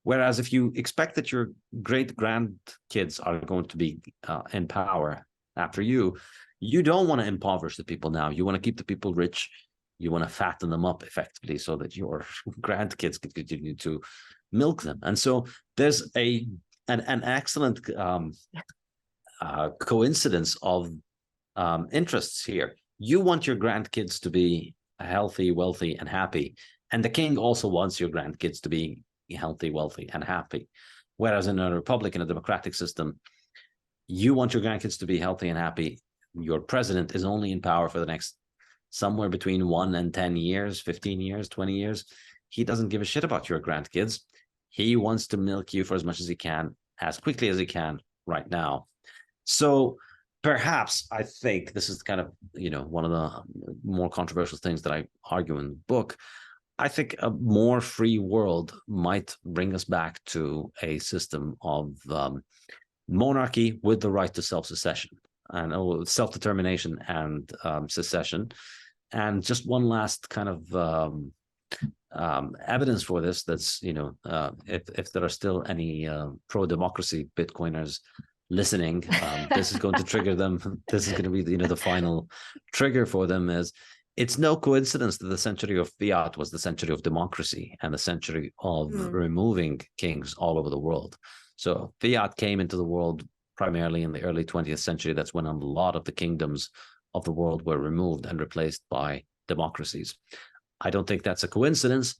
Whereas if you expect that your great grandkids are going to be in power after you, you don't want to impoverish the people now. You want to keep the people rich. You want to fatten them up effectively so that your grandkids can continue to milk them. And so there's an excellent coincidence of interests here. You want your grandkids to be healthy, wealthy, and happy. And the king also wants your grandkids to be healthy, wealthy, and happy. Whereas in a republic, in a democratic system, you want your grandkids to be healthy and happy. Your president is only in power for the next somewhere between 1 and 10 years, 15 years, 20 years. He doesn't give a shit about your grandkids. He wants to milk you for as much as he can, as quickly as he can right now. So perhaps I think this is kind of, one of the more controversial things that I argue in the book. I think a more free world might bring us back to a system of monarchy with the right to self-secession and self-determination and secession. And just one last kind of evidence for this, that's, if there are still any pro-democracy Bitcoiners listening, this is going to trigger them. This is going to be the final trigger for them. Is it's no coincidence that the century of fiat was the century of democracy and the century of removing kings all over the world. So fiat came into the world primarily in the early 20th century. That's when a lot of the kingdoms of the world were removed and replaced by democracies. I don't think that's a coincidence.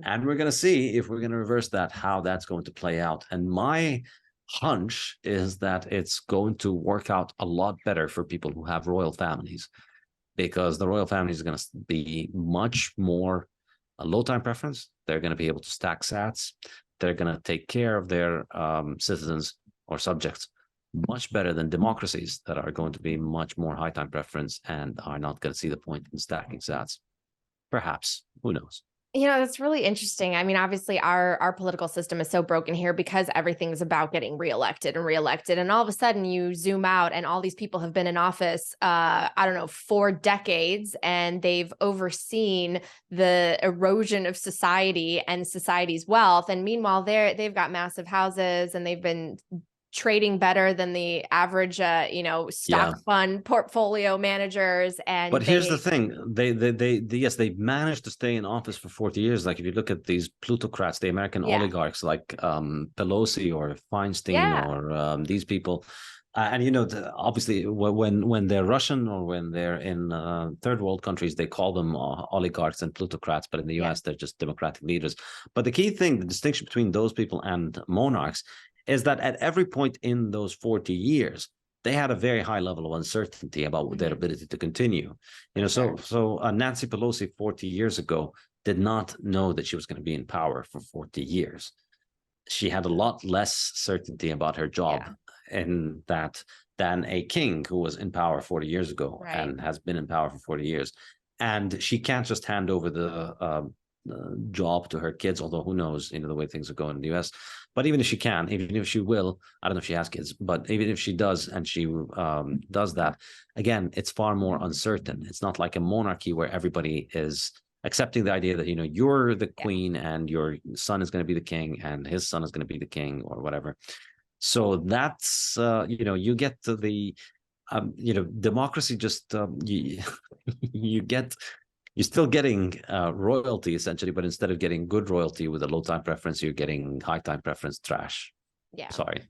And we're going to see, if we're going to reverse that, how that's going to play out. And my hunch is that it's going to work out a lot better for people who have royal families, because the royal family is going to be much more a low time preference. They're going to be able to stack sats. They're going to take care of their citizens or subjects much better than democracies that are going to be much more high time preference and are not going to see the point in stacking sats. Perhaps, who knows? That's really interesting. I mean, obviously our political system is so broken here because everything's about getting reelected. And all of a sudden you zoom out and all these people have been in office, 4 decades, and they've overseen the erosion of society and society's wealth. And meanwhile, they've got massive houses and they've been trading better than the average, stock fund portfolio managers. And here's the thing: they managed to stay in office for 40 years. Like if you look at these plutocrats, the American oligarchs like Pelosi or Feinstein or these people, and obviously when they're Russian or when they're in third world countries, they call them oligarchs and plutocrats. But in the US, they're just democratic leaders. But the key thing, the distinction between those people and monarchs, is that at every point in those 40 years, they had a very high level of uncertainty about their ability to continue. So Nancy Pelosi 40 years ago did not know that she was going to be in power for 40 years. She had a lot less certainty about her job in that than a king who was in power 40 years ago and has been in power for 40 years. And she can't just hand over the job to her kids, although who knows, the way things are going in the US. But even if she can, even if she will, I don't know if she has kids, but even if she does, and she does that, again, it's far more uncertain. It's not like a monarchy where everybody is accepting the idea that, you're the queen and your son is going to be the king and his son is going to be the king or whatever. So that's, you get to the, democracy just, you're still getting royalty essentially, but instead of getting good royalty with a low time preference, you're getting high time preference trash. Yeah. Sorry.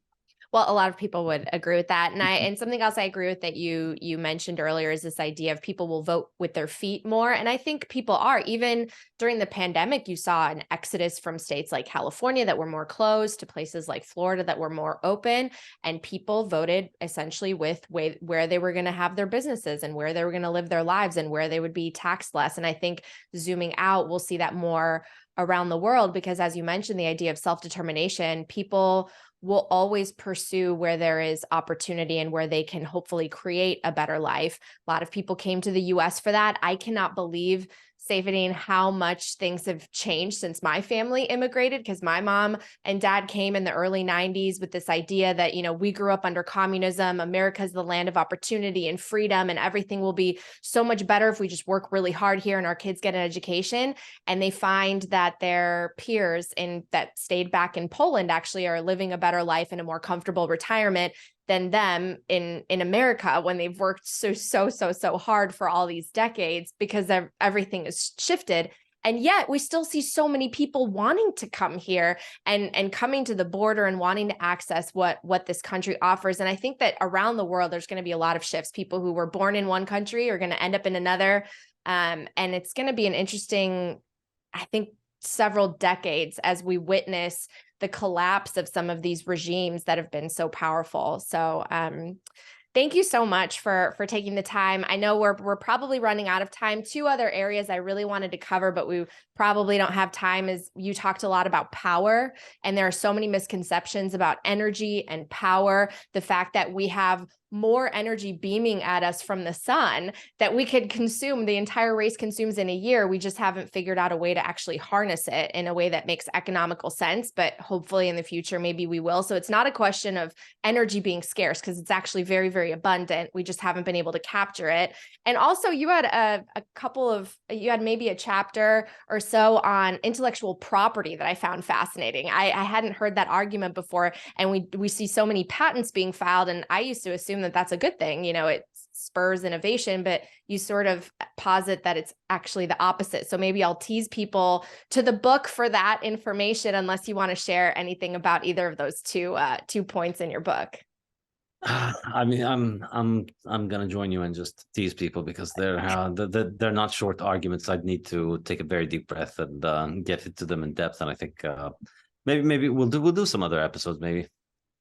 Well, a lot of people would agree with that. And something else I agree with that you mentioned earlier is this idea of people will vote with their feet more. And I think people are. Even during the pandemic, you saw an exodus from states like California that were more closed to places like Florida that were more open. And people voted essentially with where they were going to have their businesses and where they were going to live their lives and where they would be taxed less. And I think zooming out, we'll see that more around the world, because as you mentioned, the idea of self-determination, people will always pursue where there is opportunity and where they can hopefully create a better life. A lot of people came to the US for that. I cannot believe, Saifedean, how much things have changed since my family immigrated, because my mom and dad came in the early 90s with this idea that, we grew up under communism. America's the land of opportunity and freedom, and everything will be so much better if we just work really hard here and our kids get an education. And they find that their peers that stayed back in Poland actually are living a better life and a more comfortable retirement than them in America, when they've worked so hard for all these decades, because everything is shifted. And yet we still see so many people wanting to come here and coming to the border and wanting to access what this country offers. And I think that around the world, there's going to be a lot of shifts. People who were born in one country are going to end up in another. And it's going to be an interesting, I think, several decades as we witness the collapse of some of these regimes that have been so powerful. So thank you so much for taking the time. I know we're probably running out of time. Two other areas I really wanted to cover, but we probably don't have time, is you talked a lot about power, and there are so many misconceptions about energy and power. The fact that we have more energy beaming at us from the sun that we could consume, the entire race consumes in a year. We just haven't figured out a way to actually harness it in a way that makes economical sense, but hopefully in the future, maybe we will. So it's not a question of energy being scarce, because it's actually very, very abundant. We just haven't been able to capture it. And also you had you had maybe a chapter or so on intellectual property that I found fascinating. I hadn't heard that argument before, and we see so many patents being filed, and I used to assume that that's a good thing. It spurs innovation, but you sort of posit that it's actually the opposite. So maybe I'll tease people to the book for that information, unless you want to share anything about either of those two points in your book. I mean, I'm gonna join you and just tease people, because they're not short arguments. I'd need to take a very deep breath and get into them in depth. And I think maybe we'll do some other episodes, maybe.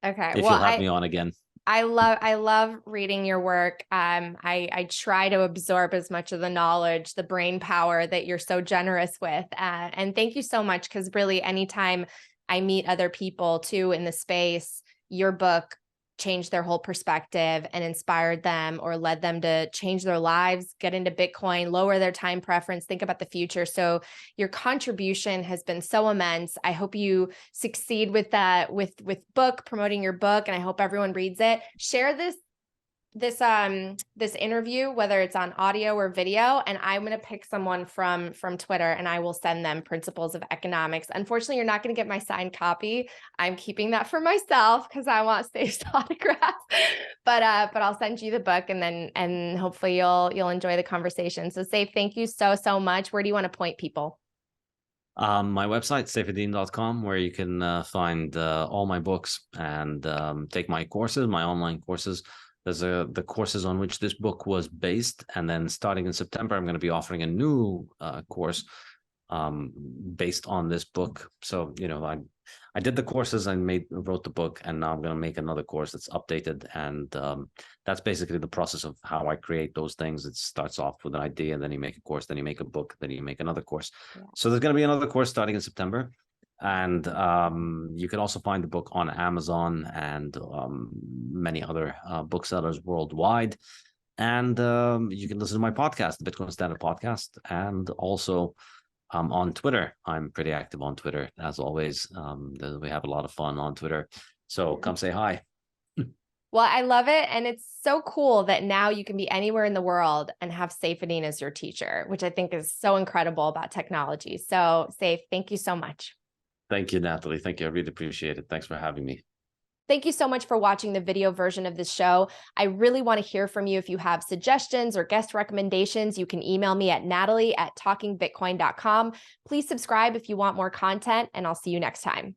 Okay. If you'll have me on again. I love reading your work. I try to absorb as much of the knowledge, the brain power that you're so generous with. And thank you so much, because really anytime I meet other people too in the space, your book changed their whole perspective and inspired them or led them to change their lives, get into Bitcoin, lower their time preference, think about the future. So your contribution has been so immense. I hope you succeed with that, with promoting your book, and I hope everyone reads it. Share this interview, whether it's on audio or video, and I'm going to pick someone from Twitter, and I will send them Principles of Economics. Unfortunately, you're not going to get my signed copy. I'm keeping that for myself because I want Saif's autograph. But I'll send you the book, and hopefully you'll enjoy the conversation. So Saif, thank you so much. Where do you want to point people? My website, saifedean.com, where you can find all my books and take my courses, my online courses. There's the courses on which this book was based. And then starting in September, I'm going to be offering a new course based on this book. So, I did the courses and wrote the book, and now I'm going to make another course that's updated. And that's basically the process of how I create those things. It starts off with an idea, and then you make a course, then you make a book, then you make another course. Yeah. So there's going to be another course starting in September. And you can also find the book on Amazon and many other booksellers worldwide. And you can listen to my podcast, the Bitcoin Standard podcast, and also on Twitter. I'm pretty active on Twitter, as always. We have a lot of fun on Twitter. So come say hi. Well, I love it. And it's so cool that now you can be anywhere in the world and have Saifedean as your teacher, which I think is so incredible about technology. So Saif, thank you so much. Thank you, Natalie. Thank you. I really appreciate it. Thanks for having me. Thank you so much for watching the video version of this show. I really want to hear from you. If you have suggestions or guest recommendations, you can email me at natalie@talkingbitcoin.com. Please subscribe if you want more content, and I'll see you next time.